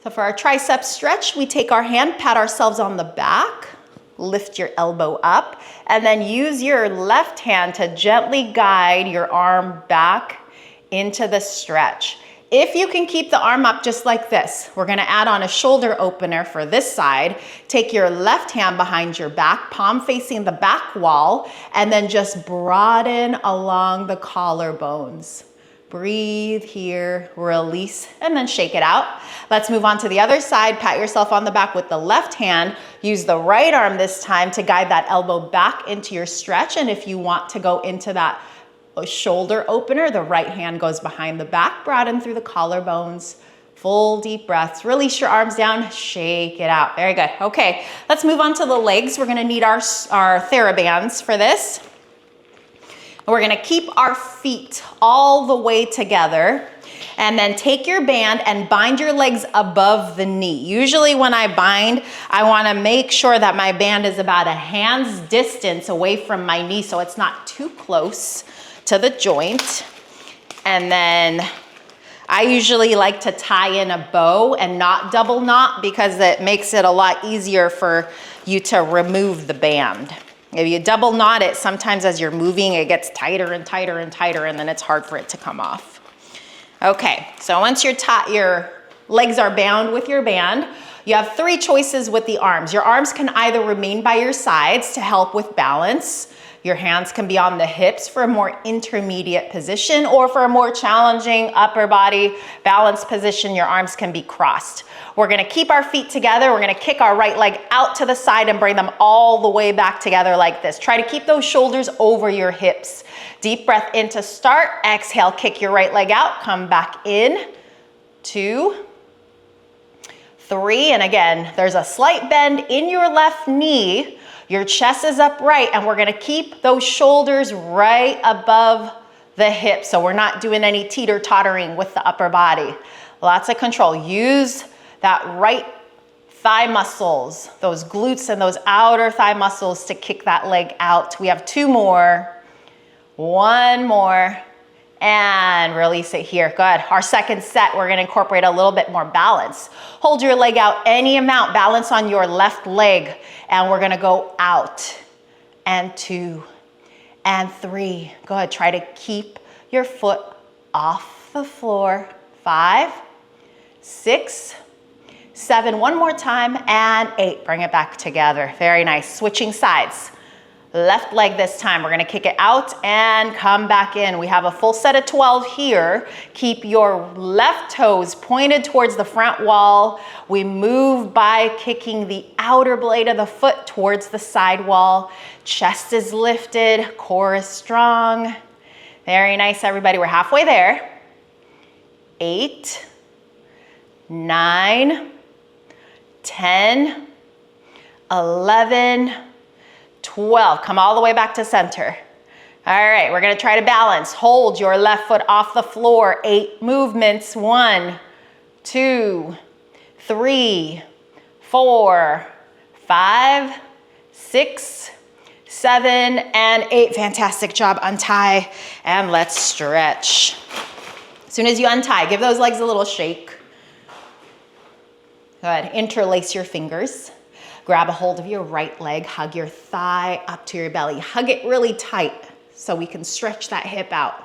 So for our tricep stretch, we take our hand, pat ourselves on the back, lift your elbow up, and then use your left hand to gently guide your arm back into the stretch. If you can keep the arm up just like this, we're gonna add on a shoulder opener for this side. Take your left hand behind your back, palm facing the back wall, and then just broaden along the collarbones. Breathe here, release, and then shake it out. Let's move on to the other side. Pat yourself on the back with the left hand. Use the right arm this time to guide that elbow back into your stretch. And if you want to go into that shoulder opener, the right hand goes behind the back, broaden through the collarbones. Full deep breaths. Release your arms down, shake it out. Very good. Okay, let's move on to the legs. We're gonna need our TheraBands for this. We're gonna keep our feet all the way together, and then take your band and bind your legs above the knee. Usually when I bind, I wanna make sure that my band is about a hand's distance away from my knee so it's not too close to the joint. And then I usually like to tie in a bow and not double knot because it makes it a lot easier for you to remove the band. If you double knot it, sometimes as you're moving, it gets tighter and tighter and tighter, and then it's hard for it to come off. Okay, so once your legs are bound with your band, you have 3 choices with the arms. Your arms can either remain by your sides to help with balance. Your hands can be on the hips for a more intermediate position, or for a more challenging upper body balance position, your arms can be crossed. We're gonna keep our feet together. We're gonna kick our right leg out to the side and bring them all the way back together like this. Try to keep those shoulders over your hips. Deep breath in to start. Exhale, kick your right leg out. Come back in. 2, 3, and again, there's a slight bend in your left knee. Your chest is upright, and we're gonna keep those shoulders right above the hips, so we're not doing any teeter-tottering with the upper body. Lots of control. Use that right thigh muscles, those glutes and those outer thigh muscles to kick that leg out. We have 2 more. 1 more. And release it here. Good. Our second set, we're gonna incorporate a little bit more balance. Hold your leg out any amount, balance on your left leg, and we're gonna go out, and 2, and 3. Good. Try to keep your foot off the floor. 5, 6, 7, one more time, and 8. Bring it back together. Very nice. Switching sides. Left leg this time. We're gonna kick it out and come back in. We have a full set of 12 here. Keep your left toes pointed towards the front wall. We move by kicking the outer blade of the foot towards the side wall. Chest is lifted, core is strong. Very nice, everybody. We're halfway there. 8, 9, 10, 11, 12. Come all the way back to center. All right, we're gonna try to balance. Hold your left foot off the floor. 8 movements. 1, 2, 3, 4, 5, 6, 7, and 8. Fantastic job. Untie, and let's stretch. As soon as you untie, give those legs a little shake. Good. Interlace your fingers. Grab a hold of your right leg, hug your thigh up to your belly. Hug it really tight so we can stretch that hip out.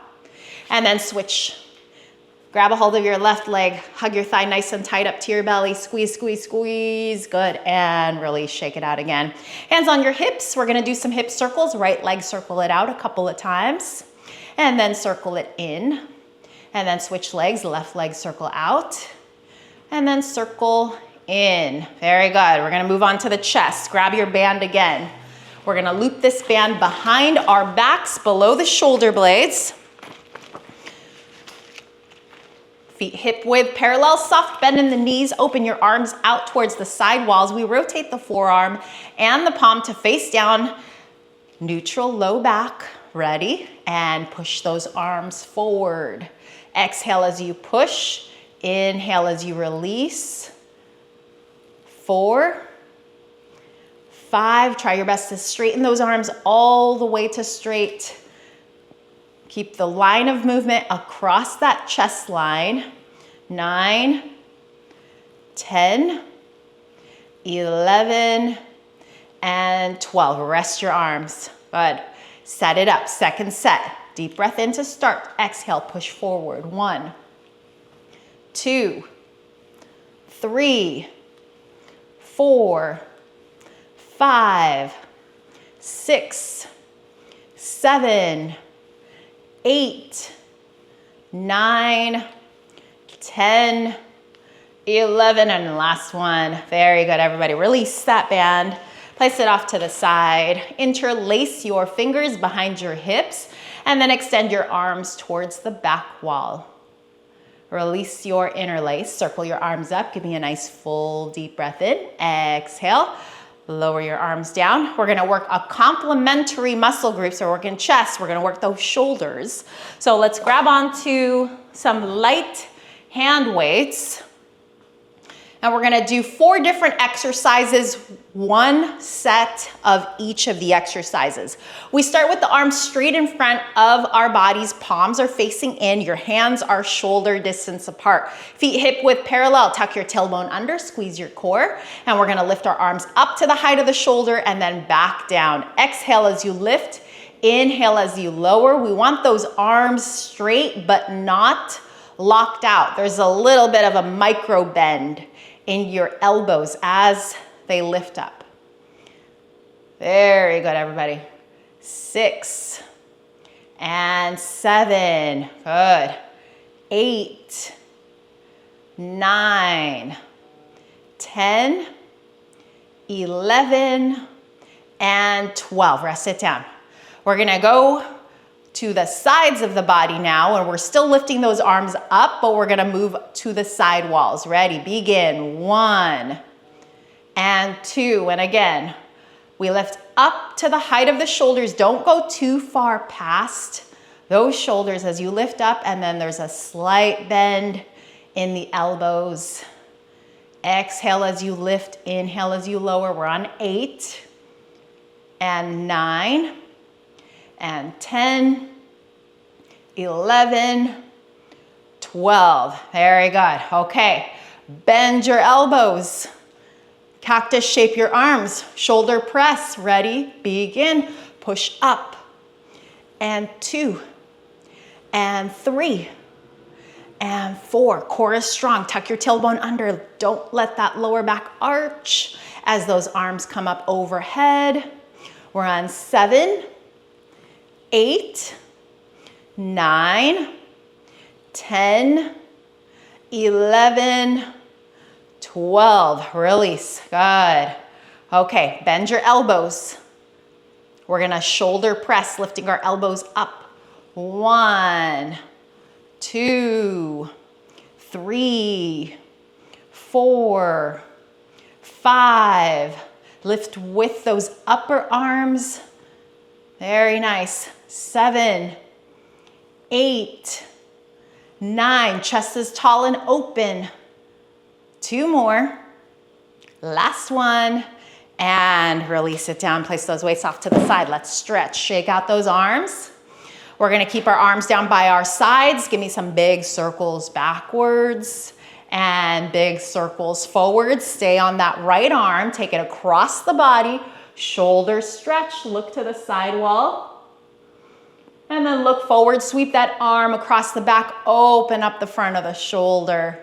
And then switch. Grab a hold of your left leg, hug your thigh nice and tight up to your belly. Squeeze, squeeze, squeeze. Good. And release, shake it out again. Hands on your hips. We're gonna do some hip circles. Right leg, circle it out a couple of times. And then circle it in. And then switch legs, left leg, circle out. And then circle in. Very good. We're gonna move on to the chest. Grab your band again. We're gonna loop this band behind our backs, below the shoulder blades. Feet hip width parallel, soft bend in the knees, open your arms out towards the side walls. We rotate the forearm and the palm to face down, neutral low back, ready? And push those arms forward. Exhale as you push, inhale as you release. 4, 5, try your best to straighten those arms all the way to straight. Keep the line of movement across that chest line. 9, 10, 11, and 12. Rest your arms. Good. Set it up. Second set. Deep breath in to start. Exhale, push forward. 1, 2, 3, 4, 5, 6, 7, 8, 9, 10, 11, and last one. Very good, everybody. Release that band. Place it off to the side. Interlace your fingers behind your hips, and then extend your arms towards the back wall. Release your interlace. Circle your arms up. Give me a nice full deep breath in. Exhale. Lower your arms down. We're gonna work a complementary muscle group. So we're working chest. We're gonna work those shoulders. So let's grab onto some light hand weights. And we're gonna do 4 different exercises, 1 set of each of the exercises. We start with the arms straight in front of our bodies. Palms are facing in. Your hands are shoulder distance apart. Feet hip width parallel. Tuck your tailbone under, squeeze your core. And we're gonna lift our arms up to the height of the shoulder and then back down. Exhale as you lift. Inhale as you lower. We want those arms straight but not locked out. There's a little bit of a micro bend in your elbows as they lift up. Very good, everybody. 6 and 7. Good. 8, 9, 10, 11, and 12. Rest it down. We're gonna go to the sides of the body now, and we're still lifting those arms up, but we're gonna move to the side walls. Ready, begin. 1 and 2, and again, we lift up to the height of the shoulders. Don't go too far past those shoulders as you lift up, and then there's a slight bend in the elbows. Exhale as you lift, inhale as you lower. We're on 8 and 9 and 10, 11, 12. Very good. Okay. Bend your elbows. Cactus shape your arms. Shoulder press. Ready? Begin. Push up. And 2 and 3 and 4. Core is strong. Tuck your tailbone under. Don't let that lower back arch as those arms come up overhead. We're on 7, 8, 9, 10, 11, 12. Release. Good. Okay, bend your elbows. We're gonna shoulder press, lifting our elbows up. 1, 2, 3, 4, 5. Lift with those upper arms. Very nice. 7, 8, 9. Chest is tall and open. 2 more. Last one. And release it down. Place those weights off to the side. Let's stretch. Shake out those arms. We're gonna keep our arms down by our sides. Give me some big circles backwards and big circles forwards. Stay on that right arm. Take it across the body. Shoulders stretch. Look to the side wall. And then look forward. Sweep that arm across the back. Open up the front of the shoulder.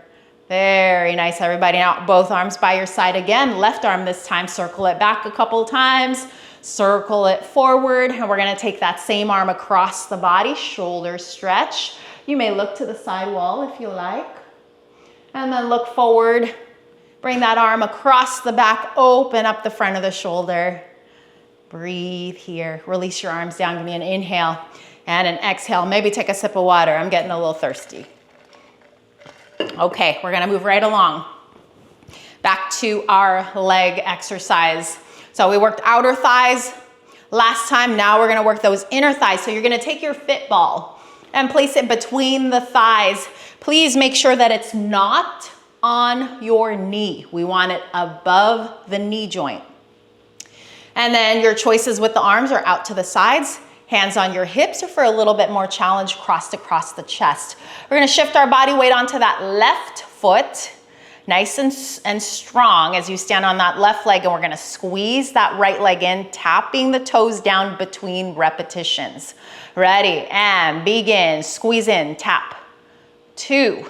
Very nice, everybody. Now, both arms by your side again. Left arm this time. Circle it back a couple times. Circle it forward. And we're going to take that same arm across the body. Shoulder stretch. You may look to the side wall if you like. And then look forward. Bring that arm across the back. Open up the front of the shoulder. Breathe here. Release your arms down. Give me an inhale and an exhale. Maybe take a sip of water. I'm getting a little thirsty. Okay, we're gonna move right along. Back to our leg exercise. So we worked outer thighs last time. Now we're gonna work those inner thighs. So you're gonna take your fit ball and place it between the thighs. Please make sure that it's not on your knee. We want it above the knee joint. And then your choices with the arms are out to the sides, hands on your hips, or for a little bit more challenge, crossed across the chest. We're gonna shift our body weight onto that left foot, nice and strong as you stand on that left leg, and we're gonna squeeze that right leg in, tapping the toes down between repetitions. Ready, and begin. Squeeze in, tap. 2,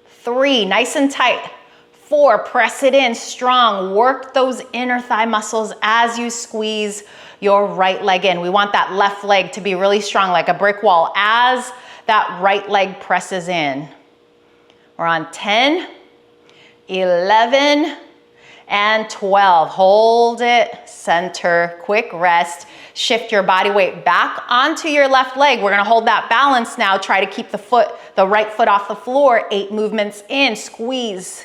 3, nice and tight. 4, press it in strong. Work those inner thigh muscles as you squeeze your right leg in. We want that left leg to be really strong, like a brick wall, as that right leg presses in. We're on 10, 11, and 12. Hold it, center, quick rest. Shift your body weight back onto your left leg. We're gonna hold that balance now. Try to keep the right foot off the floor. 8 movements in, squeeze.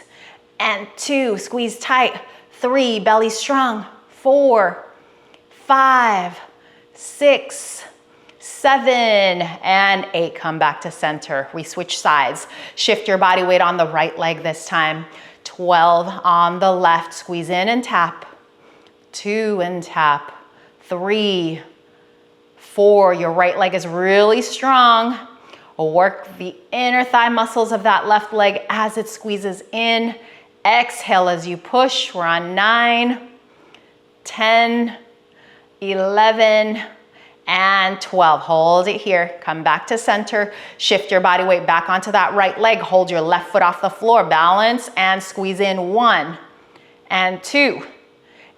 And 2, squeeze tight. 3, belly strong. 4, 5, 6, 7, and 8. Come back to center. We switch sides. Shift your body weight on the right leg this time. 12 on the left. Squeeze in and tap. 2 and tap. 3, 4. Your right leg is really strong. Work the inner thigh muscles of that left leg as it squeezes in. Exhale as you push. We're on 9, 10, 11, and 12. Hold it here. Come back to center. Shift your body weight back onto that right leg. Hold your left foot off the floor. Balance and squeeze in. 1 and 2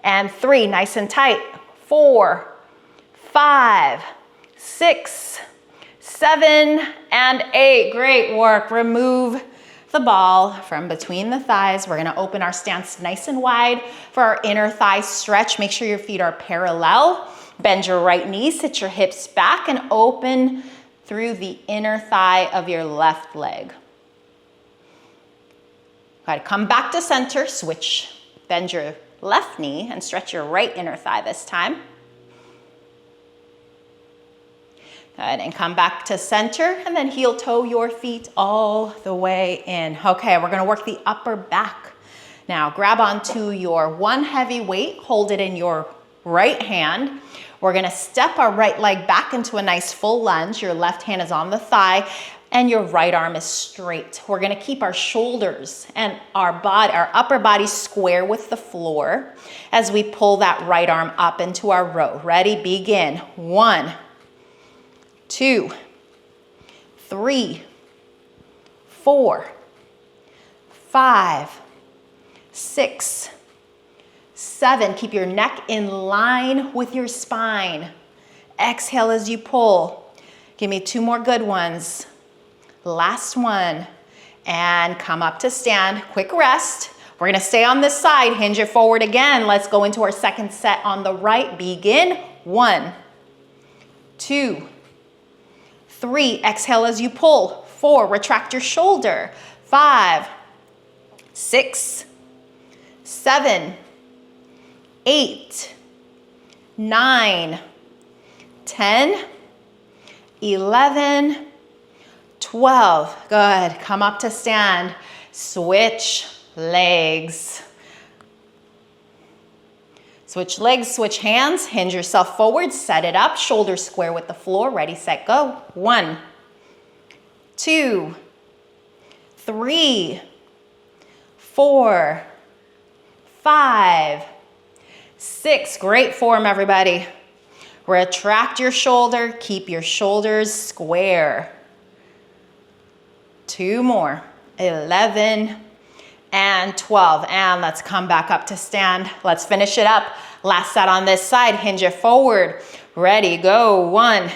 and 3. Nice and tight. 4, 5, 6, 7, and 8. Great work. Remove the ball from between the thighs. We're gonna open our stance nice and wide for our inner thigh stretch. Make sure your feet are parallel. Bend your right knee, sit your hips back, and open through the inner thigh of your left leg. Got to come back to center, switch. Bend your left knee and stretch your right inner thigh this time. Good, and come back to center, and then heel toe your feet all the way in. Okay, we're gonna work the upper back. Now, grab onto your one heavy weight, hold it in your right hand. We're gonna step our right leg back into a nice full lunge. Your left hand is on the thigh, and your right arm is straight. We're gonna keep our shoulders and our upper body square with the floor as we pull that right arm up into our row. Ready, begin. 1, 2, 3, 4, 5, 6, 7. Keep your neck in line with your spine. Exhale as you pull. Give me 2 more good ones. Last one. And come up to stand. Quick rest. We're gonna stay on this side. Hinge it forward again. Let's go into our second set on the right. Begin. 1, 2, 3, exhale as you pull. 4, retract your shoulder. 5, 6, 7, 8, 9, 10, 11, 12. Good, come up to stand. Switch legs. Switch legs, switch hands, hinge yourself forward, set it up, shoulders square with the floor, ready, set, go. 1, 2, 3, 4, 5, 6. Great form, everybody. Retract your shoulder, keep your shoulders square. 2 more, 11, and 12. And let's come back up to stand. Let's finish it up. Last set on this side, hinge it forward. Ready, go. 1,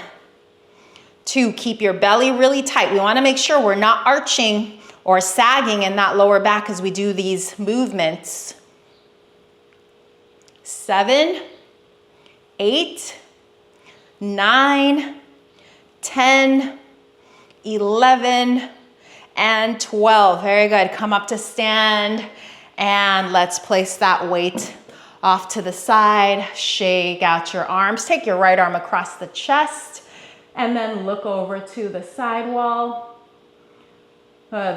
2, keep your belly really tight. We wanna make sure we're not arching or sagging in that lower back as we do these movements. 7, 8, 9, 10, 11, and 12. Very good. Come up to stand, and let's place that weight off to the side. Shake out your arms. Take your right arm across the chest, and then look over to the side wall.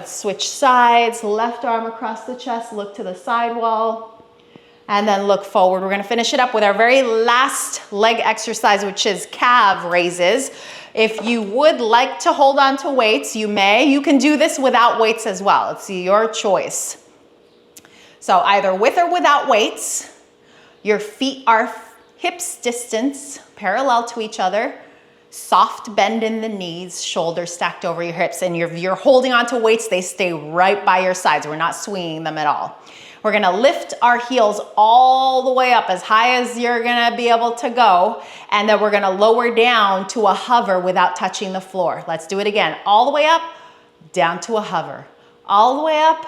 Switch sides. Left arm across the chest, look to the side wall, and then look forward. We're gonna finish it up with our very last leg exercise, which is calf raises. If you would like to hold on to weights, you may. You can do this without weights as well. It's your choice. So either with or without weights, your feet are hips distance, parallel to each other, soft bend in the knees, shoulders stacked over your hips, and you're holding on to weights, they stay right by your sides. We're not swinging them at all. We're gonna lift our heels all the way up as high as you're gonna be able to go, and then we're gonna lower down to a hover without touching the floor. Let's do it again. All the way up, down to a hover. All the way up,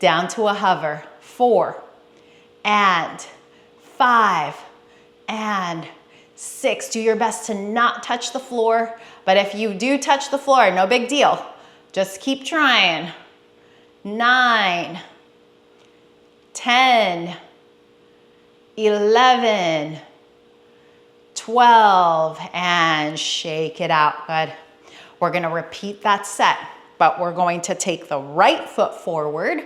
down to a hover. 4, and 5, and 6. Do your best to not touch the floor, but if you do touch the floor, no big deal. Just keep trying. 9, 10, 11, 12, and shake it out. Good. We're gonna repeat that set, but we're going to take the right foot forward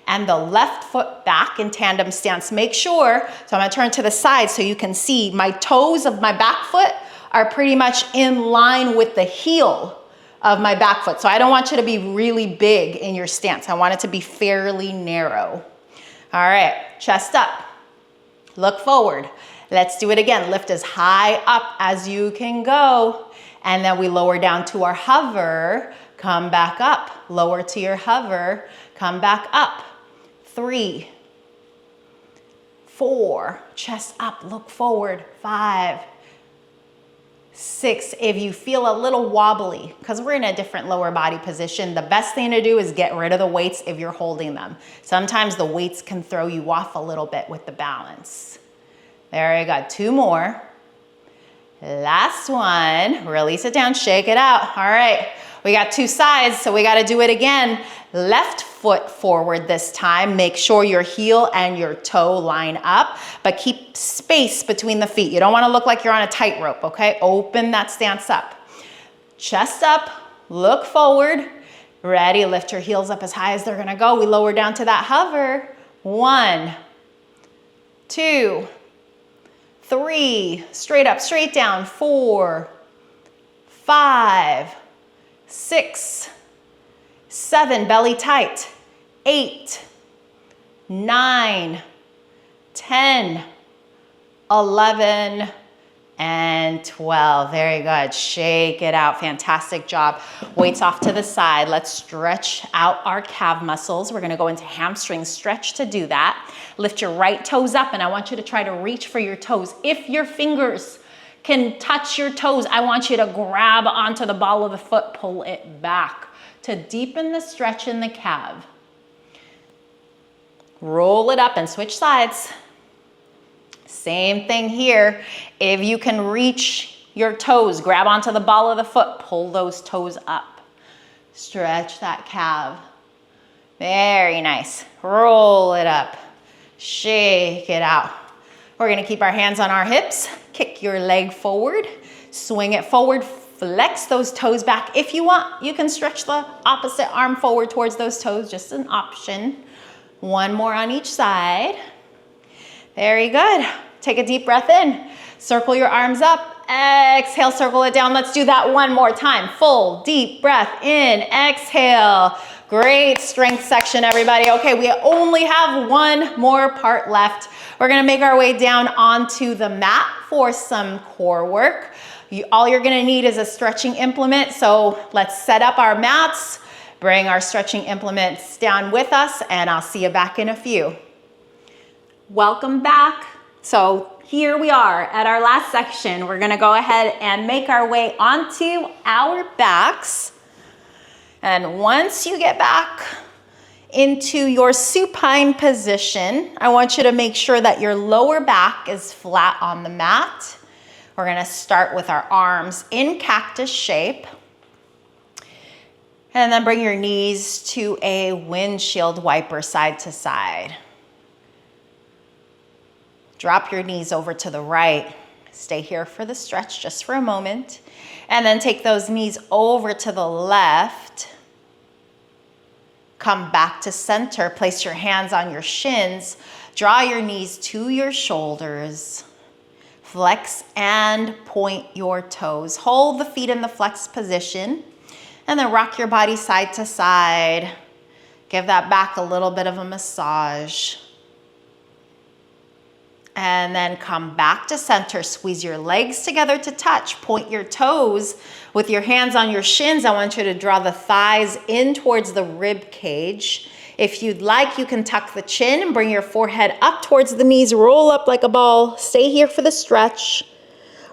and the left foot back in tandem stance. Make sure, so I'm gonna turn to the side so you can see my toes of my back foot are pretty much in line with the heel of my back foot. So I don't want you to be really big in your stance. I want it to be fairly narrow. All right, chest up, look forward. Let's do it again. Lift as high up as you can go. And then we lower down to our hover, come back up. Lower to your hover, come back up. 3, 4, chest up, look forward. 5, 6. If you feel a little wobbly, because we're in a different lower body position, the best thing to do is get rid of the weights if you're holding them. Sometimes the weights can throw you off a little bit with the balance. There you go. 2 more. Last one. Release it down, shake it out. All right. We got 2 sides, so we got to do it again. Left foot forward this time. Make sure your heel and your toe line up, but keep space between the feet. You don't want to look like you're on a tightrope, okay? Open that stance up. Chest up, look forward. Ready, lift your heels up as high as they're going to go. We lower down to that hover. 1, 2, 3, straight up, straight down. 4, 5, 6, 7, belly tight. 8, 9, 10, 11, and 12. Very good. Shake it out. Fantastic job. Weights off to the side. Let's stretch out our calf muscles. We're going to go into hamstring stretch to do that. Lift your right toes up, and I want you to try to reach for your toes. If your fingers can touch your toes, I want you to grab onto the ball of the foot, pull it back to deepen the stretch in the calf. Roll it up and switch sides. Same thing here. If you can reach your toes, grab onto the ball of the foot, pull those toes up. Stretch that calf. Very nice. Roll it up. Shake it out. We're gonna keep our hands on our hips. Kick your leg forward. Swing it forward. Flex those toes back. If you want, you can stretch the opposite arm forward towards those toes, just an option. 1 more on each side. Very good. Take a deep breath in. Circle your arms up. Exhale, circle it down. Let's do that 1 more time. Full, deep breath in. Exhale. Great strength section, everybody. Okay, we only have 1 more part left. We're gonna make our way down onto the mat for some core work. All you're gonna need is a stretching implement. So let's set up our mats. Bring our stretching implements down with us, and I'll see you back in a few. Welcome back. So here we are at our last section. We're gonna go ahead and make our way onto our backs. And once you get back into your supine position. I want you to make sure that your lower back is flat on the mat. We're gonna start with our arms in cactus shape. And then bring your knees to a windshield wiper side to side. Drop your knees over to the right. Stay here for the stretch just for a moment. And then take those knees over to the left. Come back to center. Place your hands on your shins. Draw your knees to your shoulders. Flex and point your toes. Hold the feet in the flexed position. And then rock your body side to side. Give that back a little bit of a massage. And then come back to center. Squeeze your legs together to touch. Point your toes with your hands on your shins. I want you to draw the thighs in towards the rib cage. If you'd like, you can tuck the chin and bring your forehead up towards the knees. Roll up like a ball. Stay here for the stretch.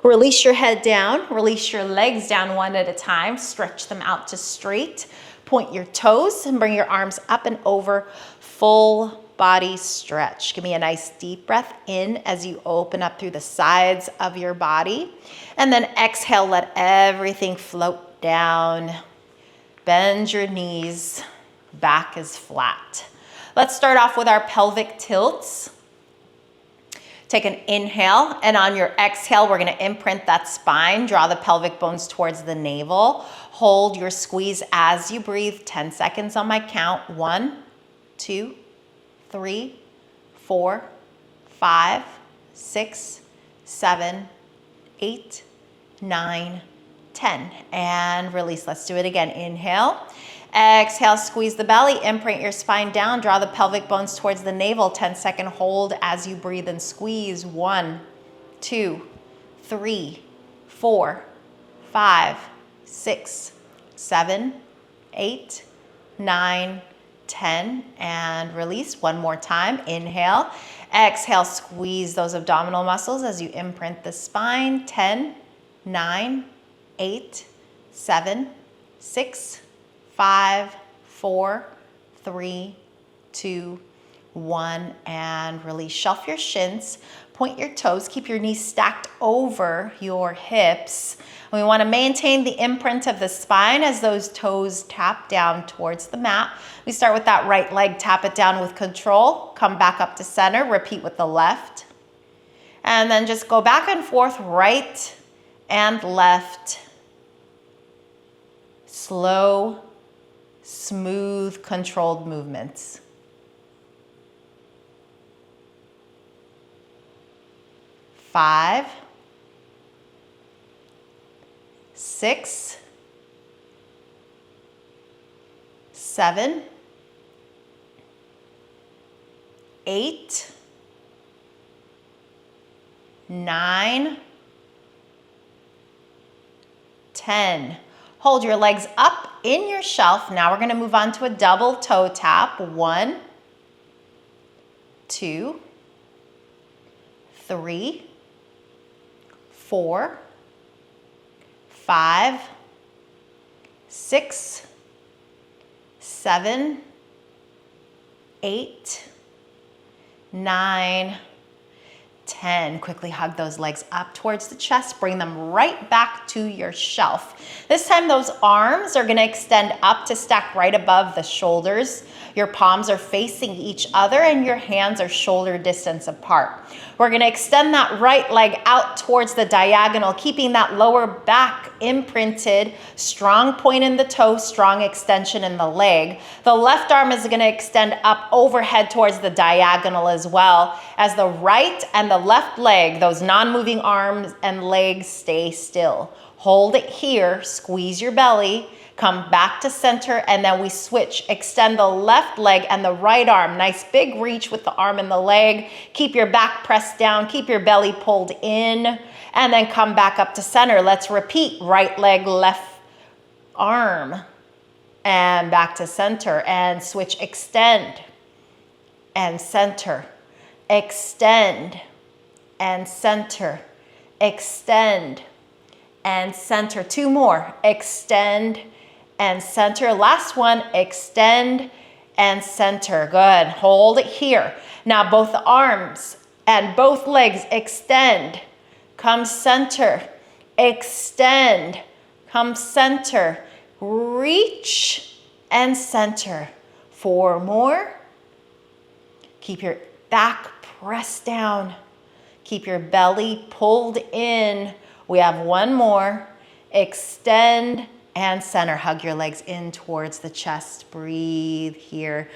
Release your head down. Release your legs down one at a time. Stretch them out to straight. Point your toes and bring your arms up and over. Full body stretch. Give me a nice deep breath in as you open up through the sides of your body. And then exhale, let everything float down. Bend your knees. Back is flat. Let's start off with our pelvic tilts. Take an inhale, and on your exhale, we're gonna imprint that spine. Draw the pelvic bones towards the navel. Hold your squeeze as you breathe. 10 seconds on my count. 1, 2, 3, 4, 5, 6, 7, 8, 9, 10. And release. Let's do it again. Inhale. Exhale, squeeze the belly, imprint your spine down, draw the pelvic bones towards the navel. 10-second hold as you breathe and squeeze. 1, 2, 3, 4, 5, 6, 7, 8, 9, 10. And release one more time. Inhale. Exhale, squeeze those abdominal muscles as you imprint the spine. 10, 9, 8, 7, 6, 5, 4, 3, 2, 1, and release. Shelf your shins, point your toes, keep your knees stacked over your hips. We want to maintain the imprint of the spine as those toes tap down towards the mat. We start with that right leg, tap it down with control, come back up to center, repeat with the left, and then just go back and forth, right and left. Slow, smooth, controlled movements. 5, 6, 7, 8, 9, 10. Hold your legs up in your shelf. Now we're going to move on to a double toe tap. 1, 2, 3, 4, 5, 6, 7, 8, 9, 10. Quickly hug those legs up towards the chest. Bring them right back to your shelf. This time those arms are going to extend up to stack right above the shoulders. Your palms are facing each other and your hands are shoulder distance apart. We're going to extend that right leg out towards the diagonal, keeping that lower back imprinted. Strong point in the toe, strong extension in the leg. The left arm is going to extend up overhead towards the diagonal as well, as the right and the left leg, those non-moving arms and legs, stay still. Hold it here, squeeze your belly, come back to center, and then we switch. Extend the left leg and the right arm. Nice big reach with the arm and the leg. Keep your back pressed down, keep your belly pulled in, and then come back up to center. Let's repeat. Right leg, left arm, and back to center, and switch. Extend and center, extend and center, extend and center. 2 more. Extend and center. Last one. Extend and center. Good. Hold it here. Now both arms and both legs extend. Come center. Extend. Come center. Reach and center. 4 more. Keep your back pressed down. Keep your belly pulled in. We have 1 more. Extend and center. Hug your legs in towards the chest. Breathe here.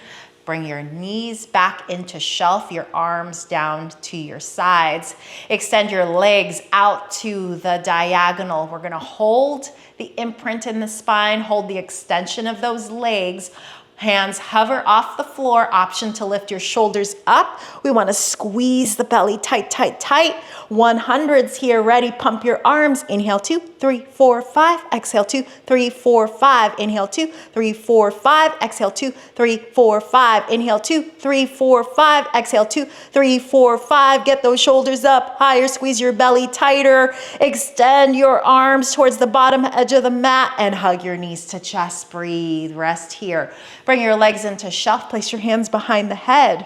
Bring your knees back into shelf, your arms down to your sides. Extend your legs out to the diagonal. We're gonna hold the imprint in the spine, hold the extension of those legs. Hands hover off the floor, option to lift your shoulders up. We wanna squeeze the belly tight, tight, tight. 100s here, ready, pump your arms. Inhale, 2, 3, 4, 5. Exhale, 2, 3, 4, 5. Inhale, 2, 3, 4, 5. Exhale, 2, 3, 4, 5. Inhale, 2, 3, 4, 5. Exhale, 2, 3, 4, 5. Get those shoulders up higher, squeeze your belly tighter. Extend your arms towards the bottom edge of the mat and hug your knees to chest. Breathe, rest here. Bring your legs into shelf, place your hands behind the head.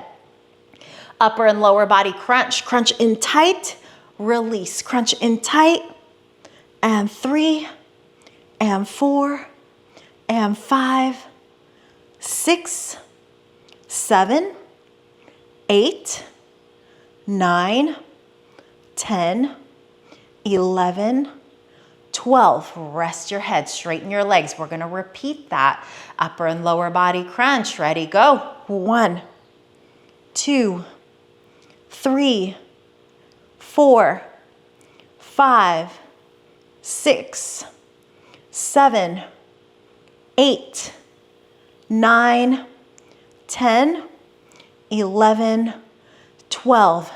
Upper and lower body crunch. Crunch in tight, release. Crunch in tight, and 3, and 4, and 5, 6, 7, 8, 9, 10, 11, 12. Rest your head, straighten your legs. We're gonna repeat that. Upper and lower body crunch. Ready, go. 1, 2, 3, 4, 5, 6, 7, 8, 9, 10, 11, 12.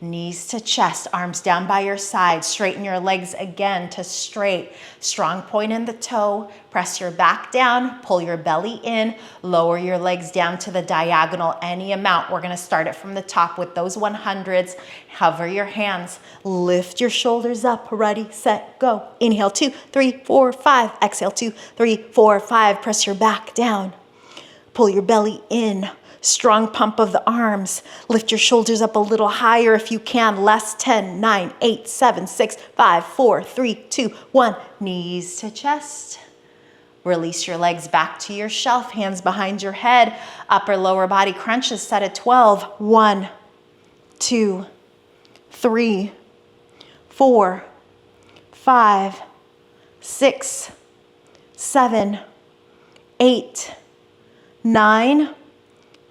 Knees to chest, arms down by your side. Straighten your legs again to straight. Strong point in the toe. Press your back down, pull your belly in, lower your legs down to the diagonal, any amount. We're gonna start it from the top with those 100s. Hover your hands, lift your shoulders up. Ready, set, go. Inhale, 2, 3, 4, 5. Exhale, 2, 3, 4, 5. Press your back down. Pull your belly in. Strong pump of the arms. Lift your shoulders up a little higher if you can. Less. 10, 9, 8, 7, 6, 5, 4, 3, 2, 1. Knees to chest. Release your legs back to your shelf. Hands behind your head. Upper lower body crunches set at 12. 1, 2, 3, 4, 5, 6, 7, 8, 9,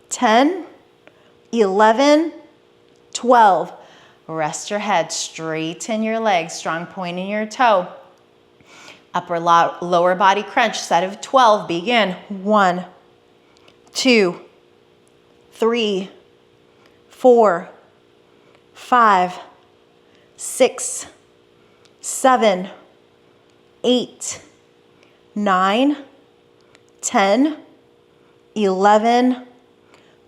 10, 11, 12. Rest your head, straighten your legs, strong point in your toe. Upper lower body crunch, set of 12, begin. 1, 2, 3, 4, 5, 6, 7, 8, 9, 10, 11,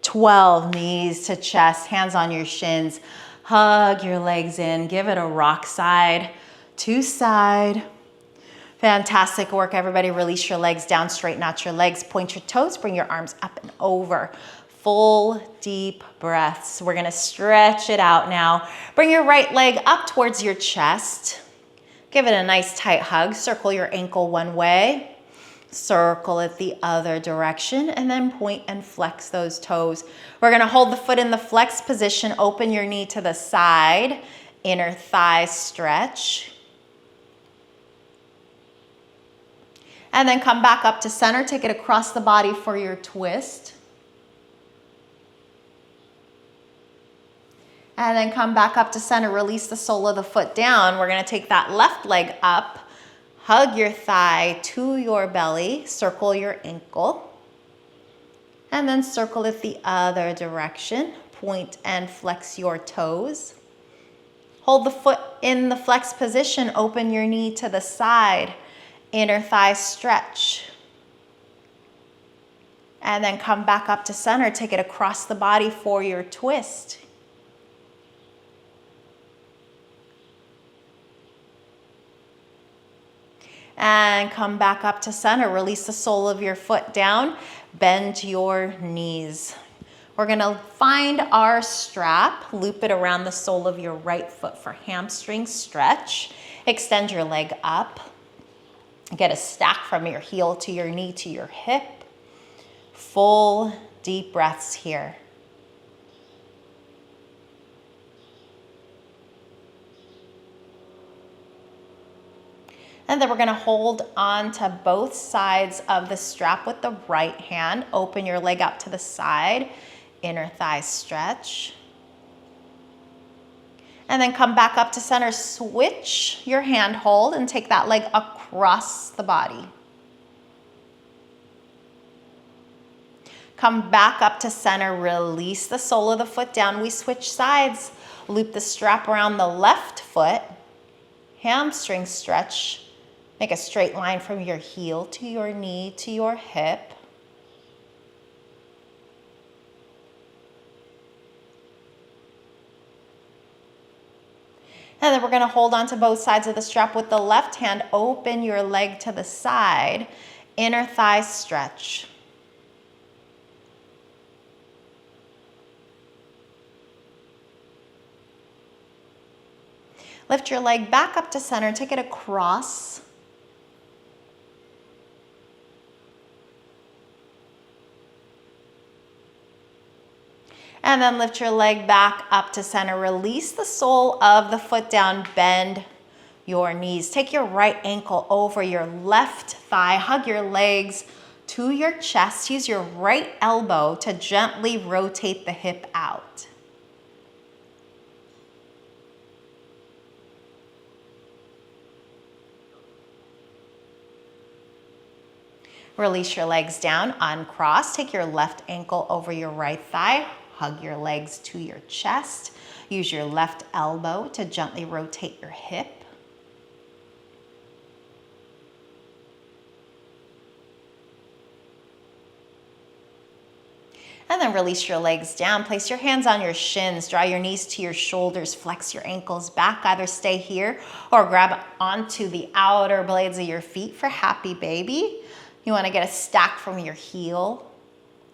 12. Knees to chest, hands on your shins. Hug your legs in, give it a rock side to side. Fantastic work, everybody. Release your legs down, straighten out your legs, point your toes, bring your arms up and over. Full deep breaths. We're gonna stretch it out now. Bring your right leg up towards your chest. Give it a nice tight hug. Circle your ankle one way. Circle it the other direction, and then point and flex those toes. We're gonna hold the foot in the flex position, open your knee to the side, inner thigh stretch. And then come back up to center, take it across the body for your twist. And then come back up to center, release the sole of the foot down. We're gonna take that left leg up, hug your thigh to your belly, circle your ankle, and then circle it the other direction. Point and flex your toes. Hold the foot in the flex position, open your knee to the side, inner thigh stretch. And then come back up to center, take it across the body for your twist. And come back up to center. Release the sole of your foot down. Bend your knees. We're gonna find our strap, loop it around the sole of your right foot for hamstring stretch. Extend your leg up. Get a stack from your heel to your knee to your hip. Full deep breaths here. And then we're gonna hold on to both sides of the strap with the right hand. Open your leg out to the side, inner thigh stretch. And then come back up to center, switch your hand hold and take that leg across the body. Come back up to center, release the sole of the foot down. We switch sides, loop the strap around the left foot, hamstring stretch. Make a straight line from your heel to your knee to your hip. And then we're gonna hold on to both sides of the strap with the left hand. Open your leg to the side, inner thigh stretch. Lift your leg back up to center, take it across. And then lift your leg back up to center. Release the sole of the foot down, bend your knees. Take your right ankle over your left thigh. Hug your legs to your chest. Use your right elbow to gently rotate the hip out. Release your legs down, uncross. Take your left ankle over your right thigh. Hug your legs to your chest. Use your left elbow to gently rotate your hip. And then release your legs down. Place your hands on your shins. Draw your knees to your shoulders. Flex your ankles back. Either stay here or grab onto the outer blades of your feet for happy baby. You want to get a stack from your heel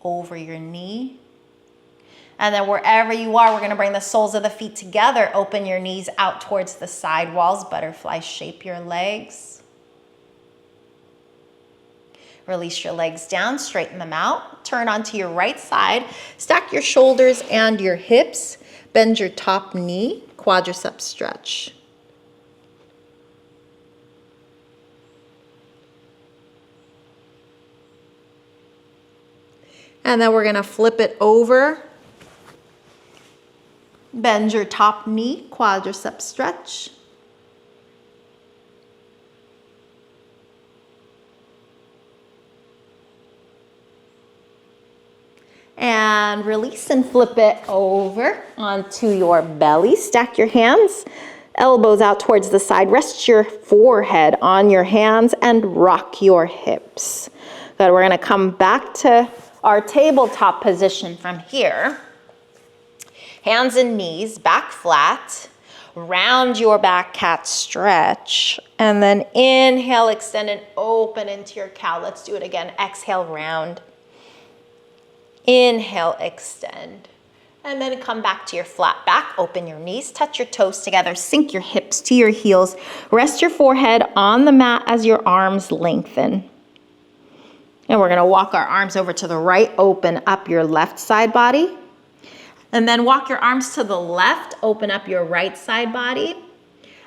over your knee. And then wherever you are, we're gonna bring the soles of the feet together. Open your knees out towards the side walls. Butterfly shape your legs. Release your legs down, straighten them out. Turn onto your right side. Stack your shoulders and your hips. Bend your top knee, quadricep stretch. And then we're gonna flip it over. Bend your top knee, quadricep stretch. And release and flip it over onto your belly. Stack your hands, elbows out towards the side. Rest your forehead on your hands and rock your hips. Good, we're gonna come back to our tabletop position from here. Hands and knees, back flat. Round your back cat stretch. And then inhale, extend and open into your cow. Let's do it again. Exhale, round. Inhale, extend. And then come back to your flat back. Open your knees, touch your toes together, sink your hips to your heels. Rest your forehead on the mat as your arms lengthen. And we're gonna walk our arms over to the right, open up your left side body. And then walk your arms to the left, open up your right side body.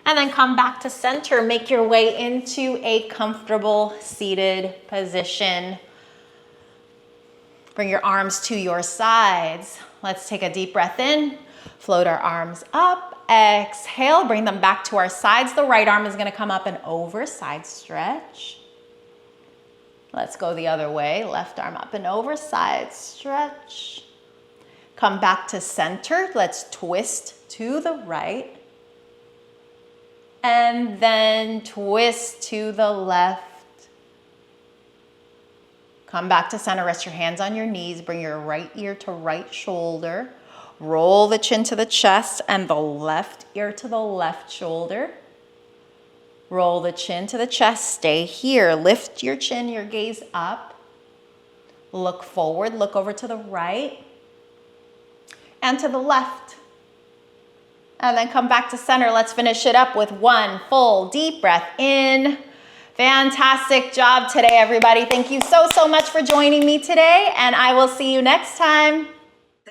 And then come back to center, make your way into a comfortable seated position. Bring your arms to your sides. Let's take a deep breath in, float our arms up, exhale, bring them back to our sides. The right arm is gonna come up and over, side stretch. Let's go the other way, left arm up and over, side stretch. Come back to center. Let's twist to the right. And then twist to the left. Come back to center. Rest your hands on your knees. Bring your right ear to right shoulder. Roll the chin to the chest and the left ear to the left shoulder. Roll the chin to the chest. Stay here. Lift your chin, your gaze up. Look forward, look over to the right and to the left. And then come back to center. Let's finish it up with one full deep breath in. Fantastic job today, everybody. Thank you so, so much for joining me today, and I will see you next time.